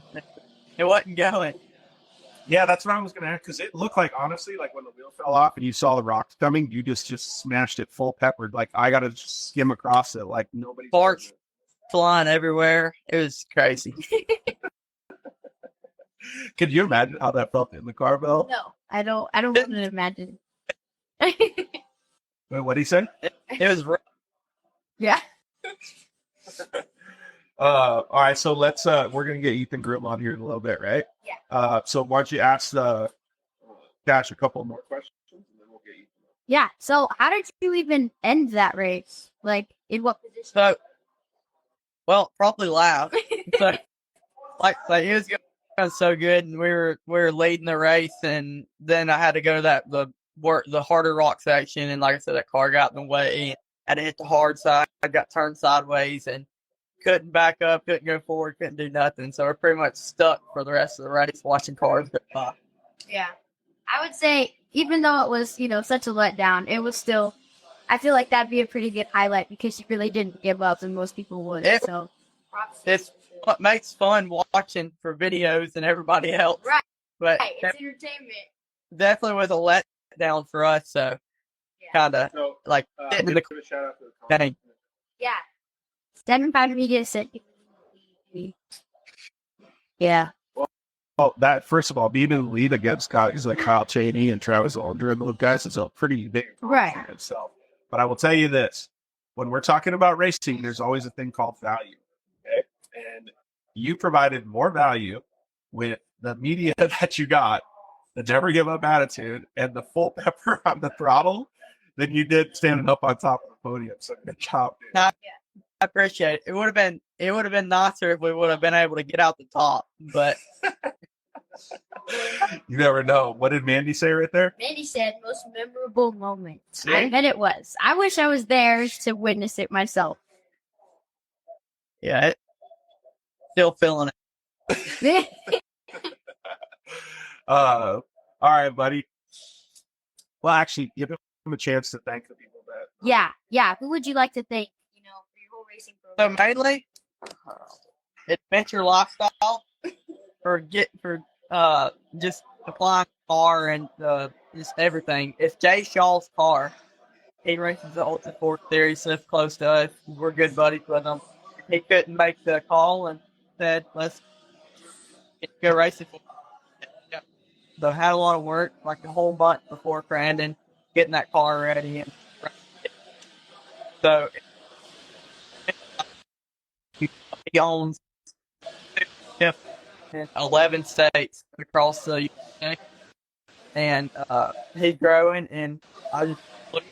It wasn't going. Yeah, that's what I was going to ask, because it looked like, honestly, like when the wheel fell off and you saw the rocks coming, you just smashed it full peppered. Like, I got to skim across it like nobody. Sparks flying everywhere. It was crazy. Could you imagine how that felt in the car, Bill? No, I don't want to imagine. Wait, what did he say? It was rough. Yeah. All right, so let's we're gonna get Ethan Groom on here in a little bit, right? Yeah. So why don't you ask Cash a couple more questions, and then we'll get Ethan. Yeah. So how did you even end that race? Like, in what position? So, well, probably loud. So, like he was going so good, and we were leading the race, and then I had to go to the harder rock section, and like I said, that car got in the way. And I had to hit the hard side. I got turned sideways and couldn't back up, couldn't go forward, couldn't do nothing. So we're pretty much stuck for the rest of the race watching cars go by. Yeah. I would say, even though it was, such a letdown, it was still, I feel like that'd be a pretty good highlight because you really didn't give up, and most people would. So it's what makes fun watching for videos and everybody else. Right. But it's entertainment. Definitely was a letdown for us. So kind of like give a shout out to the dang. Yeah. 7-5 media said. Yeah. Oh, that first of all, being in the lead against guys like Kyle Cheney and Travis Aldrin and those guys is a pretty big right in itself. But I will tell you this: when we're talking about racing, there's always a thing called value. Okay, and you provided more value with the media that you got, the never give up attitude, and the full pepper on the throttle than you did standing up on top of the podium. So good job, dude. I appreciate it. It would have been nicer if we would have been able to get out the top, but you never know. What did Mandy say right there? Mandy said most memorable moment. I bet it was. I wish I was there to witness it myself. Yeah, still feeling it. All right, buddy. Well, actually, give him a chance to thank the people that. Yeah. Who would you like to thank? For your whole racing program. So mainly, adventure lifestyle for just applying car and just everything. It's Jay Shaw's car. He races the Ultra 4 Series, so it's close to us. We're good buddies with him. He couldn't make the call and said, let's go racing. So had a lot of work, like a whole bunch before Crandon, getting that car ready. And so he owns in 11 states across the UK. And he's growing, and I just look.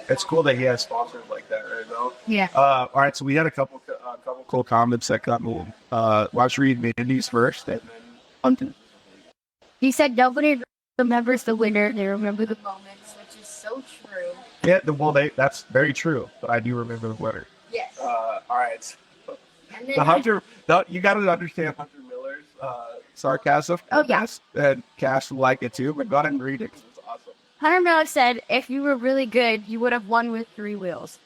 It's cool that he has sponsors like that, right, Bill? Yeah. All right, so we had a couple cool comments that got moved. Watch read Mandy's first, and then Hunter. He said nobody remembers the winner; they remember the moments, which is so true. Yeah, that's very true. But I do remember the winner. Yes. All right. And then The Hunter, you got to understand Hunter Miller's sarcasm. Oh, yeah. And Cash will like it too, but go ahead and read it 'cause it's awesome. Hunter Miller said, "If you were really good, you would have won with 3 wheels."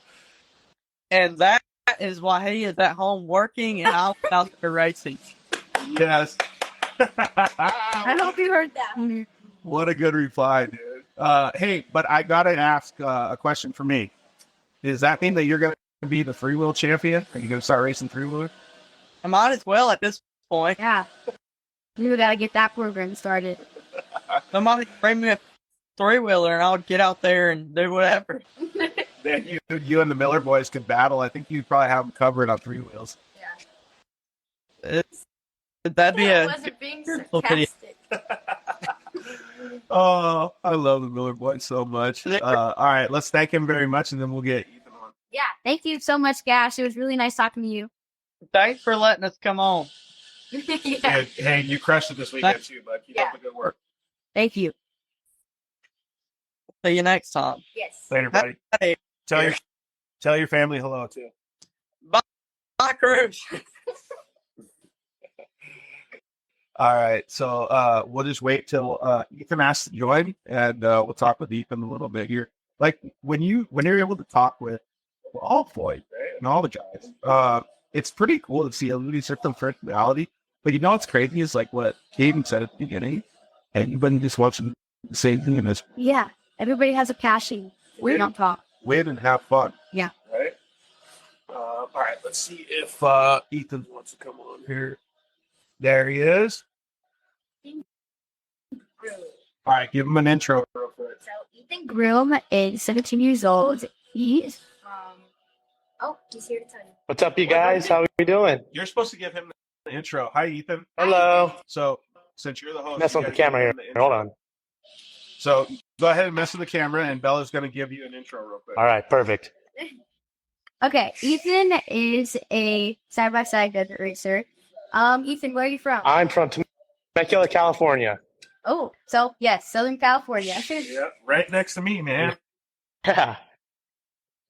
And that is why he is at home working, and I'm out there racing. Yes. I hope you heard that, Hunter. What a good reply, dude. Hey, but I gotta ask a question for me. Does that mean that you're gonna be the 3-wheel champion? Are you gonna start racing 3-wheeler? I might as well at this point. Yeah. You gotta get that program started. Somebody bring me a 3-wheeler, and I'll get out there and do whatever. Then you and the Miller boys could battle. I think you'd probably have them covered on 3 wheels. That'd be a wasn't being little video. sarcastic. Oh, I love the Miller boys so much. All right, let's thank him very much, and then we'll get Ethan on. Yeah. Thank you so much, Gash. It was really nice talking to you. Thanks for letting us come on. Yeah. Hey, you crushed it this weekend too, bud. Keep up the good work. Thank you. See you next time. Yes. Later, buddy. Hey, Tell your family hello too. bye, Cruz. All right, so we'll just wait till Ethan asks to join, and we'll talk with Ethan a little bit here. Like when you're able to talk with all boys, right, and all the guys, it's pretty cool to see a really different personality. But you know what's crazy is like what Kaden said at the beginning, and everybody just wants the same thing in this Yeah. Everybody has a passion. We don't talk. win and have fun. Yeah. Right. All right, let's see if Ethan wants to come on here. There he is. All right, give him an intro real quick. So Ethan Groom is 17 years old. He's he's here to tell you. What's up, you guys? How are we doing? You're supposed to give him the intro. Hi, Ethan. Hello. So since you're the host, Mess you with the gotta camera give here. him the intro. Hold on. So go ahead and mess with the camera, and Bella's going to give you an intro real quick. All right, perfect. Okay, Ethan is a side-by-side desert racer. Ethan, where are you from? I'm from Temecula, California. Oh, so yes, Southern California. Yeah, right next to me, man. Yeah.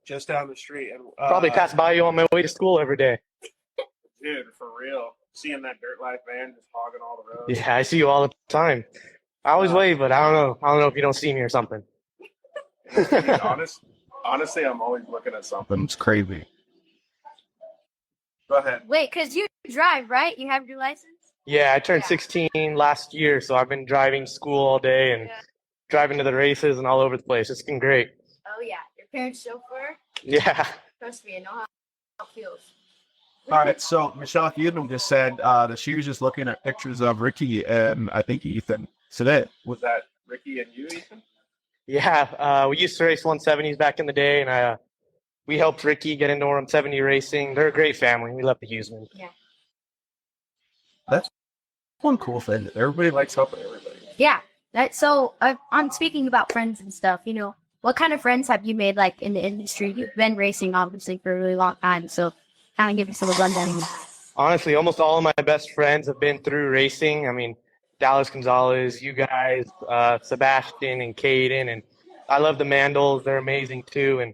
Just down the street. And Probably pass by you on my way to school every day. Dude, for real. Seeing that dirt life van just hogging all the roads. Yeah, I see you all the time. I always wave, but I don't know. I don't know if you don't see me or something. Honestly, I'm always looking at something. It's crazy. Go ahead. Wait, because you drive, right? You have your license? Yeah, I turned 16 last year, so I've been driving school all day and driving to the races and all over the place. It's been great. Oh, yeah. Your parents chauffeur? Yeah. Trust me, I know how it feels. All right, so Michelle Hudon just said that she was just looking at pictures of Ricky and I think Ethan today. Was that Ricky and you, Ethan? Yeah, we used to race 170s back in the day, and we helped Ricky get into 170 racing. They're a great family. We love the Hughesman. Yeah. That's one cool thing. Everybody likes helping everybody. Yeah. So I'm speaking about friends and stuff. You know, what kind of friends have you made like in the industry? You've been racing obviously for a really long time, so kind of give us a little rundown. Honestly, almost all of my best friends have been through racing. I mean, Dallas Gonzalez, you guys, Sebastian and Kaden, and I love the Mandles. They're amazing too. And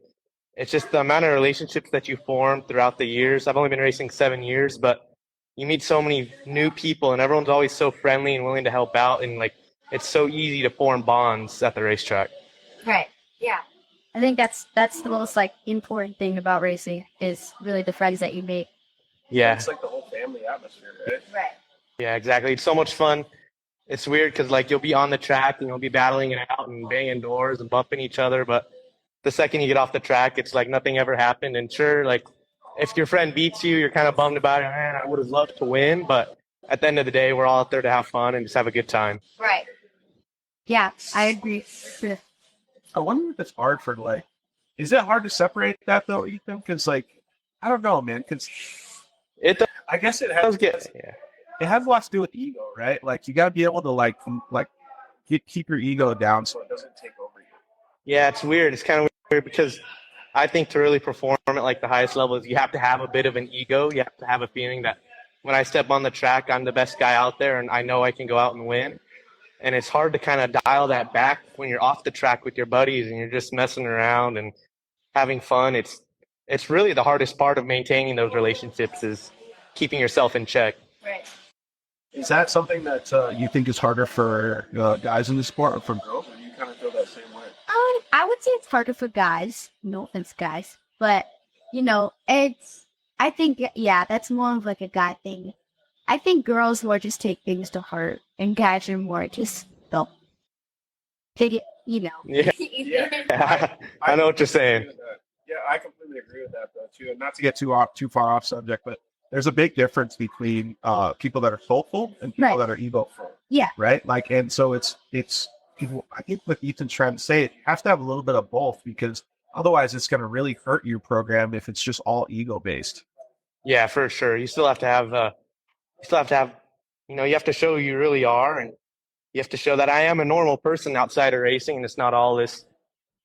it's just the amount of relationships that you form throughout the years. I've only been racing 7 years, but you meet so many new people, and everyone's always so friendly and willing to help out. And like, it's so easy to form bonds at the racetrack. Right. Yeah. I think that's the most like important thing about racing is really the friends that you make. Yeah. It's like the whole family atmosphere, right? Right. Yeah, exactly. It's so much fun. it's weird because like you'll be on the track and you'll be battling it out and banging doors and bumping each other, but the second you get off the track, it's like nothing ever happened. And sure, like if your friend beats you, you're kind of bummed about it. Man, I would have loved to win, but at the end of the day, we're all out there to have fun and just have a good time. Right. Yeah, I agree. I wonder if it's hard for like, is it hard to separate that though, Ethan? Because like, I don't know, man. Because I guess it has it has a lot to do with ego, right? Like you got to be able to keep your ego down so it doesn't take over you. Yeah, it's weird. It's kind of weird because I think to really perform at like the highest levels, you have to have a bit of an ego. You have to have a feeling that when I step on the track, I'm the best guy out there and I know I can go out and win. And it's hard to kind of dial that back when you're off the track with your buddies and you're just messing around and having fun. It's really the hardest part of maintaining those relationships is keeping yourself in check. Right. Is that something that you think is harder for guys in the sport or for girls? Or do you kind of feel that same way? I would say it's harder for guys. No offense, guys. But, I think, that's more of like a guy thing. I think girls more just take things to heart, and guys are more just, take it, Yeah. I know what you're saying. Yeah, I completely agree with that, though, too. And not to get too far off subject, but there's a big difference between people that are soulful and people that are egoful. Yeah. Right? Like, and so it's people, I think what Ethan's trying to say, you have to have a little bit of both because otherwise it's going to really hurt your program if it's just all ego based. Yeah, for sure. You still have to have, you have to show who you really are. And you have to show that I am a normal person outside of racing. And it's not all this,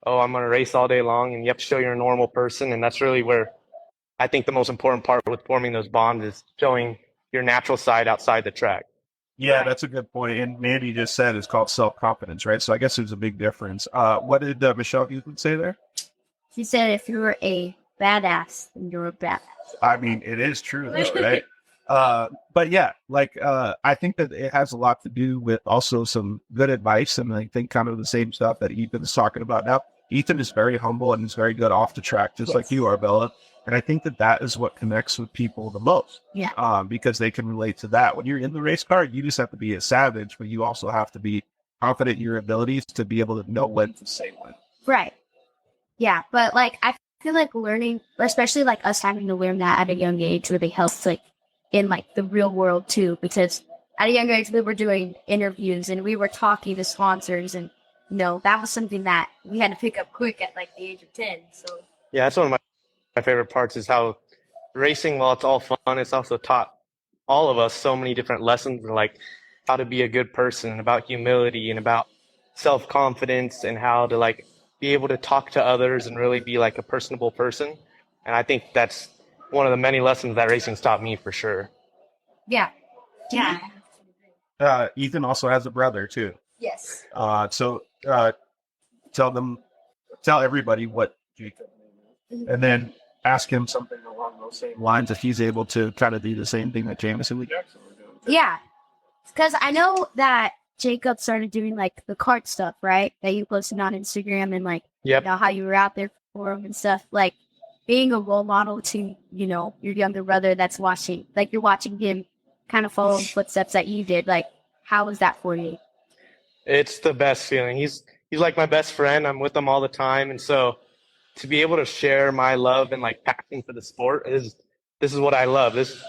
I'm going to race all day long. And you have to show you're a normal person. And that's really where I think the most important part with forming those bonds is showing your natural side outside the track. Yeah, that's a good point. And Mandy just said it's called self-confidence, right? So I guess there's a big difference. What did Michelle Houston say there? She said if you were a badass, then you're a badass. I mean, it is true, though, right? But yeah, I think that it has a lot to do with also some good advice. And I think kind of the same stuff that Ethan is talking about now. Ethan is very humble and is very good off the track, just like you are, Bella. And I think that is what connects with people the most. Yeah. Because they can relate to that. When you're in the race car, you just have to be a savage, but you also have to be confident in your abilities to be able to know when to say when. Right. Yeah. But I feel like learning, especially us having to learn that at a young age really helps in the real world too, because at a young age we were doing interviews and we were talking to sponsors and that was something that we had to pick up quick at the age of 10. So yeah, that's one of my favorite parts is how racing, while it's all fun, it's also taught all of us so many different lessons like how to be a good person, about humility and about self-confidence and how to be able to talk to others and really be a personable person. And I think that's one of the many lessons that racing's taught me for sure. Yeah. Yeah. Ethan also has a brother too. Yes. So tell everybody what Jacob is, and then ask him something along those same lines if he's able to kind of do the same thing that Jameson Jackson was doing. Yeah. Because I know that Jacob started doing the kart stuff, right? That you posted on Instagram and how you were out there for him and stuff. Being a role model to, your younger brother that's watching, you're watching him kind of follow the footsteps that you did. How was that for you? It's the best feeling. He's like my best friend. I'm with him all the time. And so to be able to share my love and passion for the sport this is what I love. This is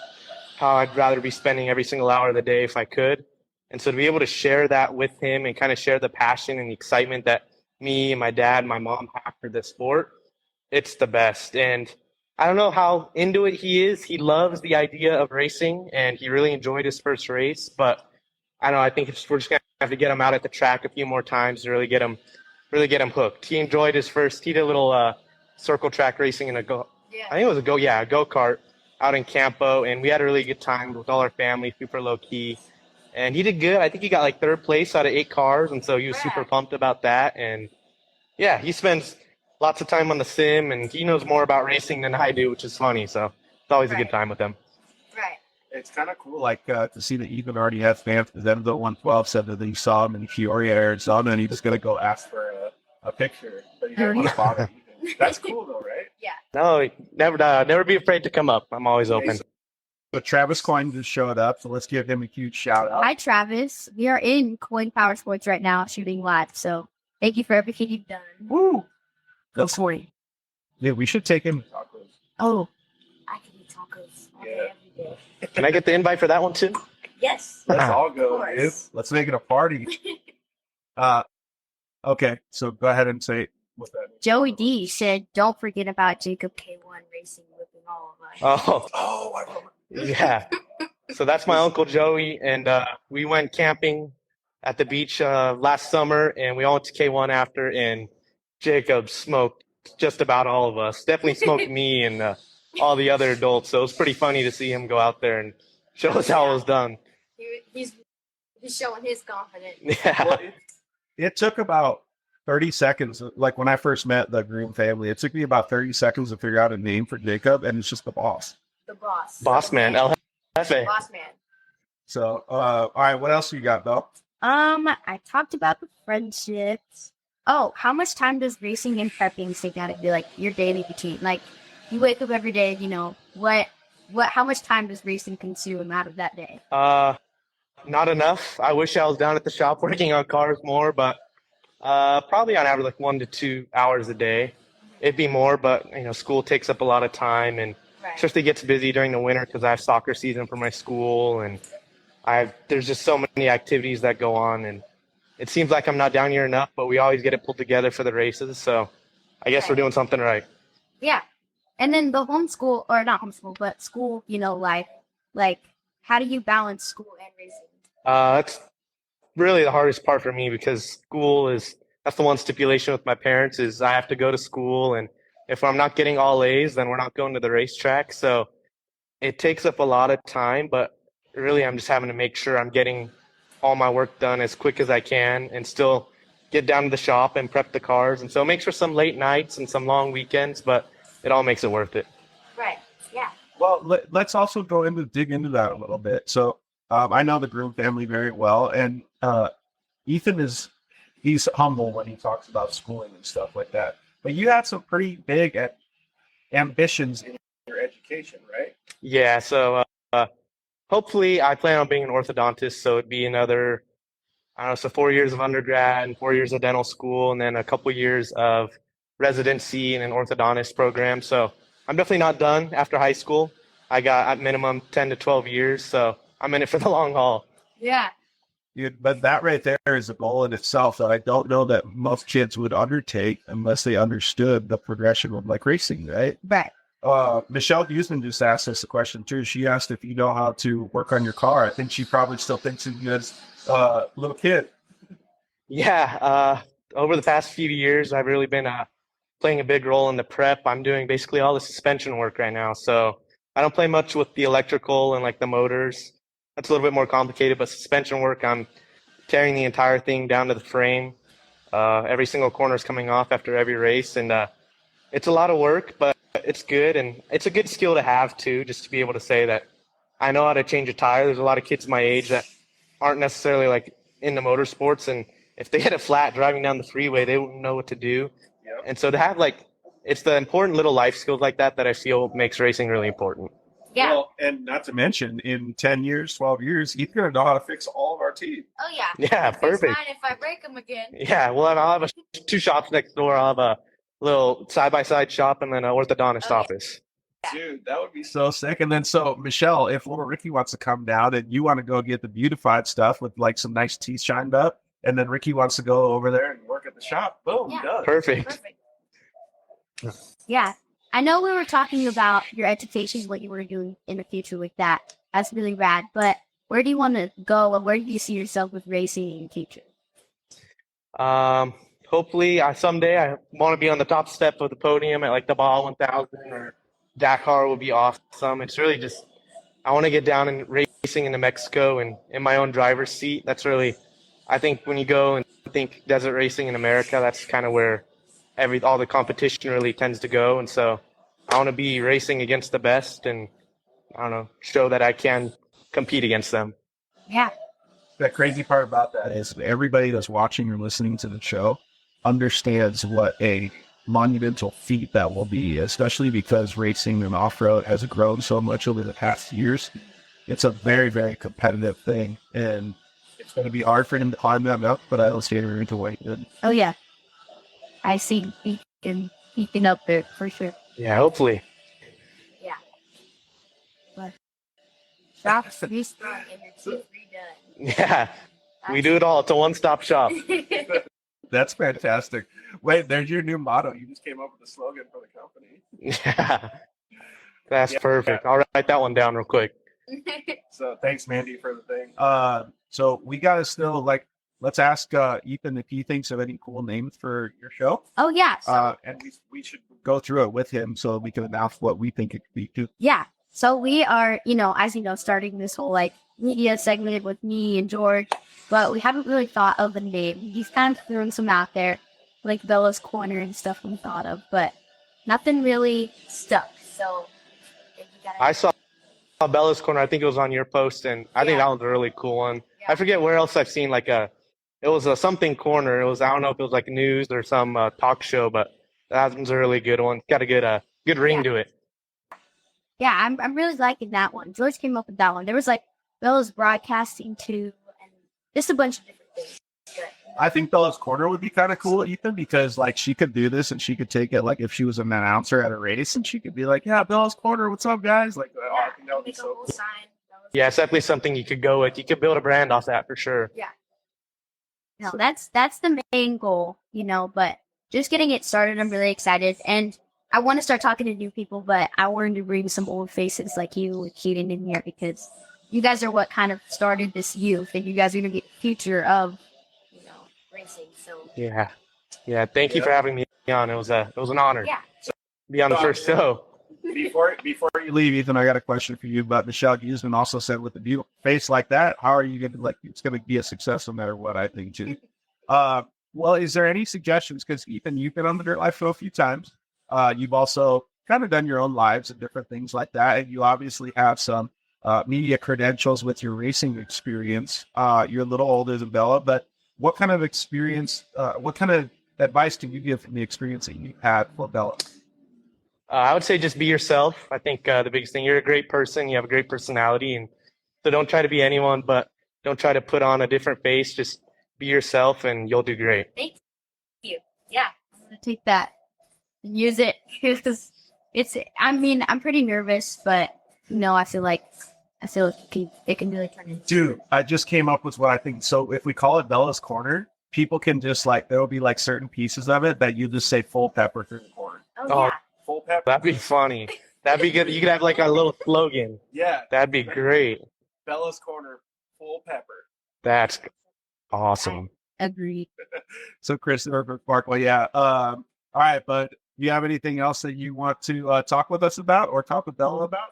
how I'd rather be spending every single hour of the day if I could. And so to be able to share that with him and kind of share the passion and the excitement that me and my dad and my mom have for the sport, it's the best. And I don't know how into it he is. He loves the idea of racing and he really enjoyed his first race. But I don't know, I think we're just going to have to get him out at the track a few more times to really get him hooked. He enjoyed his first, he did a little circle track racing in I think it was a go-kart out in Campo. And we had a really good time with all our family, super low key. And he did good. I think he got third place out of 8 cars. And so he was super pumped about that. And yeah, he spends lots of time on the sim and he knows more about racing than I do, which is funny. So it's always a good time with him. Right. It's kind of cool, to see that Ethan already has fans. Because Enzo 112 said that he saw him in Peoria, Arizona, and he was going to go ask for a picture. But he didn't want to bother Ethan. That's cool, though, right? Yeah. No, never be afraid to come up. I'm always open. But Travis Coyne just showed up, so let's give him a huge shout out. Hi, Travis. We are in Coin Power Sports right now, shooting live. So thank you for everything you've done. Woo! That's for you. Yeah, we should take him to tacos. Oh, I can eat tacos all day, every day. Can I get the invite for that one too? Yes. Let's all go, Of dude. course. Let's make it a party. Okay, so go ahead and say what that is. Joey D said, "Don't forget about Jacob K1 Racing whipping all of us." Oh, I remember. yeah. So that's my Uncle Joey, and we went camping at the beach last summer, and we all went to K1 after, and Jacob smoked just about all of us. Definitely smoked me and all the other adults. So it was pretty funny to see him go out there and show us how it was done. He's showing his confidence. Yeah. Well, it took about 30 seconds. Like when I first met the Groom family, it took me about 30 seconds to figure out a name for Jacob, and it's just the boss. The boss. Boss man, El Jefe. Boss man. So, all right, what else you got, Belle? I talked about the friendships. Oh, how much time does racing and prepping take out of your daily routine? Like, you wake up every day, how much time does racing consume out of that day? Not enough. I wish I was down at the shop working on cars more, but probably on average like 1 to 2 hours a day. It'd be more, but school takes up a lot of time, and especially gets busy during the winter because I have soccer season for my school, and there's just so many activities that go on, and it seems like I'm not down here enough, but we always get it pulled together for the races, so I guess we're doing something right. Yeah. And then the homeschool, or not homeschool, but school, life, like, how do you balance school and racing? That's really the hardest part for me because that's the one stipulation with my parents is I have to go to school, and if I'm not getting all A's, then we're not going to the racetrack. So it takes up a lot of time, but really I'm just having to make sure I'm getting all my work done as quick as I can and still get down to the shop and prep the cars. And so it makes for some late nights and some long weekends, but it all makes it worth it. Right. Yeah. Well, let's also dig into that a little bit. So I know the Groom family very well, and Ethan he's humble when he talks about schooling and stuff like that. But you had some pretty big ambitions in your education, right? Yeah, so hopefully I plan on being an orthodontist, so it'd be another, 4 years of undergrad and 4 years of dental school, and then a couple years of residency in an orthodontist program. So I'm definitely not done after high school. I got at minimum 10 to 12 years, so I'm in it for the long haul. Yeah. But that right there is a goal in itself that I don't know that most kids would undertake unless they understood the progression of like racing, right? Right. Michelle Guzman just asked us a question too. She asked if you know how to work on your car. I think she probably still thinks of you as a little kid. Yeah, over the past few years, I've really been playing a big role in the prep. I'm doing basically all the suspension work right now. So I don't play much with the electrical and like the motors. That's a little bit more complicated, but suspension work, I'm tearing the entire thing down to the frame. Every single corner is coming off after every race, and it's a lot of work, but it's good, and it's a good skill to have too, just to be able to say that I know how to change a tire. There's a lot of kids my age that aren't necessarily like into motorsports, and if they hit a flat driving down the freeway, they wouldn't know what to do. Yep. And so to have it's the important little life skills like that I feel makes racing really important. Yeah. Well, and not to mention, in 10 years, 12 years, he's going to know how to fix all of our teeth. Oh, yeah. Yeah, perfect. Fine if I break them again. Yeah, well, I'll have 2 shops next door. I'll have a little side-by-side shop and then an orthodontist office. Dude, that would be so sick. And then, so, Michelle, if little Ricky wants to come down and you want to go get the beautified stuff with like some nice teeth shined up, and then Ricky wants to go over there and work at the shop, boom, done. Perfect. Yeah. I know we were talking about your education, what you were doing in the future with that. That's really rad. But where do you want to go, and where do you see yourself with racing in the future? Hopefully, someday I want to be on the top step of the podium at like the Baja 1000 or Dakar would be awesome. It's really just I want to get down and racing into Mexico and in my own driver's seat. That's really, I think when you go and think desert racing in America, that's kind of where all the competition really tends to go. And so I want to be racing against the best and, show that I can compete against them. Yeah. The crazy part about that is everybody that's watching or listening to the show understands what a monumental feat that will be, especially because racing and off-road has grown so much over the past years. It's a very, very competitive thing, and it's going to be hard for him to climb that up, but I don't see him to wait. Oh, yeah. I see Ethan up there for sure. Yeah, hopefully. Yeah. But shops restart and your team's redone. Yeah, we do it all. It's a one-stop shop. That's fantastic. Wait, there's your new motto. You just came up with a slogan for the company. Yeah, that's perfect. I'll write that one down real quick. So thanks, Mandy, for the thing. So we got to still let's ask Ethan if he thinks of any cool names for your show. Oh, yeah. So, And we should go through it with him so we can announce what we think it could be too. yeah. So we are, as you know, starting this whole media segment with me and George, but we haven't really thought of a name. He's kind of throwing some out there, like Bella's Corner and stuff we thought of, but nothing really stuck. So if you gotta... I saw Bella's Corner. I think it was on your post, and I think that was a really cool one. Yeah. I forget where else I've seen it was a something corner. It was, I don't know if it was like news or some talk show, but that one's a really good one. Got a good ring to it. Yeah, I'm really liking that one. George came up with that one. There was Bella's Broadcasting too, and just a bunch of different things. I think Bella's Corner would be kind of cool, Ethan, because she could do this and she could take it if she was an announcer at a race and she could be like, "Yeah, Bella's Corner, what's up, guys?" I think that would be so cool. Yeah, it's definitely something you could go with. You could build a brand off that for sure. Yeah. No, that's the main goal, but just getting it started, I'm really excited. And I want to start talking to new people, but I wanted to bring some old faces like you with Kaden in here because you guys are what kind of started this youth, and you guys are going to get the future of, racing. So Yeah. Thank you for having me on. It was an honor. Yeah. To be on the first show. Before you leave, Ethan, I got a question for you. But Michelle Guzman also said, with a beautiful face like that, how are you going to it's going to be a success no matter what, I think too. Well, is there any suggestions? Because Ethan, you've been on the Dirt Life Show a few times. You've also kind of done your own lives and different things like that, and you obviously have some media credentials with your racing experience. You're a little older than Bella, but what kind of experience? What kind of advice can you give from the experience that you had for Bella? I would say just be yourself. I think the biggest thing, you're a great person. You have a great personality. And so don't try to be anyone, but don't try to put on a different face. Just be yourself and you'll do great. Thank you. Yeah. I'm going to take that and use it because I'm pretty nervous, but I feel like it can really turn into. Dude, I just came up with what I think. So if we call it Bella's Corner, people can just there will be certain pieces of it that you just say full pepper through the corner. Oh, yeah. Full pepper. That'd be funny. That'd be good. You could have a little slogan. Yeah. That'd be great. Bella's Corner, full pepper. That's awesome. Agreed. So Christopher Barkley, yeah. All right, but do you have anything else that you want to talk with us about or talk with Bella about?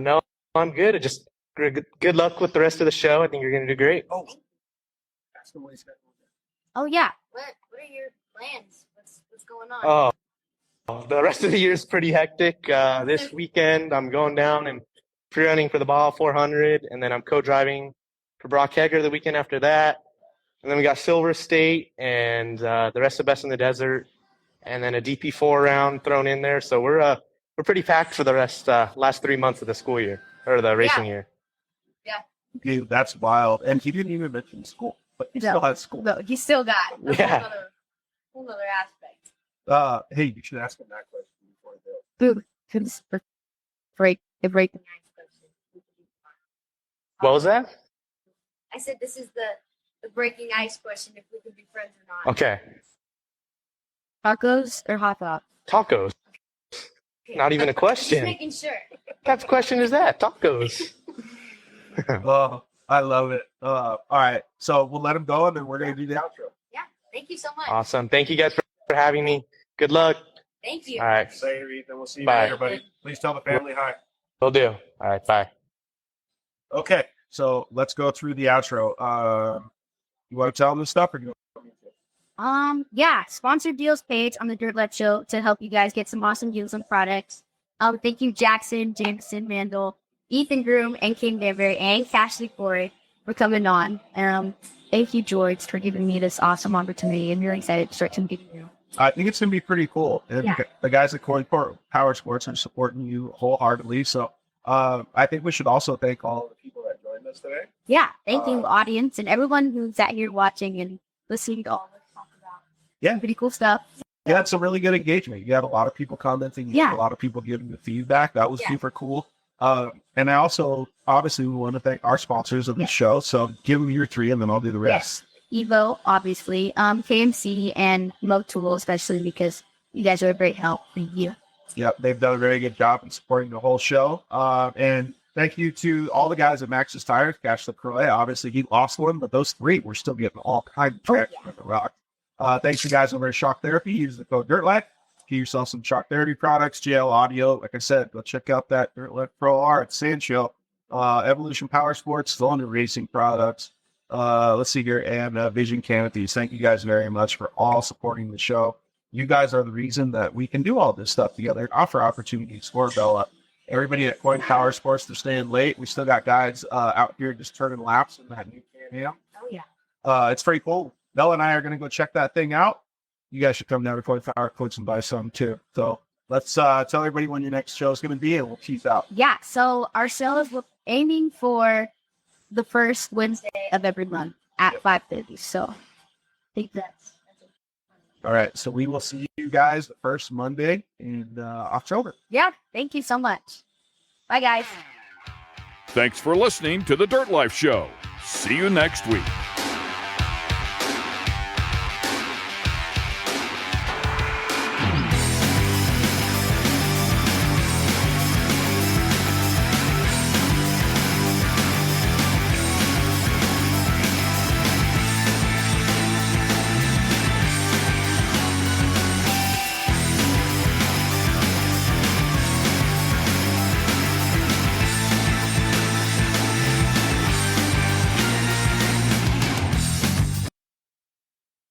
No, I'm good. Just good luck with the rest of the show. I think you're going to do great. Oh, ask him what he's got. Oh yeah. What are your plans? What's going on? The rest of the year is pretty hectic. This weekend, I'm going down and pre-running for the Baja 400, and then I'm co-driving for Brock Hager the weekend after that. And then we got Silver State and the rest of Best in the Desert, and then a DP4 round thrown in there. So we're pretty packed for the last 3 months of the school year or the racing year. Yeah. Dude, that's wild. And he didn't even mention school, but he still has school. No, he still got a whole other aspect. Hey, you should ask him that question before you go. Boom. Break the ice question. What was that? I said this is the breaking ice question, if we could be friends or not. Okay. Tacos or hot dog? Tacos. Okay. Not even a question. Just making sure. What type of question is that? Tacos. Oh, I love it. All right, so we'll let him go, and then we're going to do the outro. Yeah. Thank you so much. Awesome. Thank you guys for having me. Good luck. Thank you. All right. Later, Ethan. We'll see you Bye. later, buddy. Please tell the family hi. Will do. All right. Bye. Okay, so let's go through the outro. You want to tell them this stuff, or do you want Yeah, sponsored deals page on the Dirt Left Show to help you guys get some awesome deals on products. Thank you, Jameson Mandle, Ethan Groom, and King Danbury, and Cash LeCroy for coming on. Thank you, George, for giving me this awesome opportunity. I'm really excited to start something new. I think it's going to be pretty cool. And Yeah. the guys at Coin Power Sports are supporting you wholeheartedly. So I think we should also thank all the people that joined us today. Yeah. Thank you, audience, and everyone who's sat here watching and listening to all of us talk about pretty cool stuff. You had some really good engagement. You had a lot of people commenting. You had a lot of people giving the feedback. That was super cool. And I also, obviously, we want to thank our sponsors of the show. So give them your 3 and then I'll do the rest. Yes. Evo, obviously, KMC, and Motool, especially because you guys are a great help. Thank you. Yep, they've done a very good job in supporting the whole show. And thank you to all the guys at Max's Tires, Cash LeCroy. Obviously, he lost one, but those 3 were still getting all kinds of traction on the rock. Thanks to guys over at Shock Therapy. Use the code DIRTLIFE. Get yourself some Shock Therapy products, GL Audio. Like I said, go check out that DIRTLIFE Pro R at Sand Show. Evolution Power Sports, still under racing products. Let's see here. And Vision Canopies. Thank you guys very much for all supporting the show. You guys are the reason that we can do all this stuff together and offer opportunities for Bella. Everybody at Coin Power Sports, they're staying late. We still got guys out here just turning laps in that new Can-Am. Oh, yeah. It's pretty cool. Bella and I are going to go check that thing out. You guys should come down to Coin Power Coach and buy some too. So let's tell everybody when your next show is going to be, and we'll tease out. Yeah. So our sale is aiming for the first Wednesday of every month at 5:30. So I think that's it. All right. So we will see you guys the first Monday in October. Yeah. Thank you so much. Bye, guys. Thanks for listening to the Dirt Life Show. See you next week.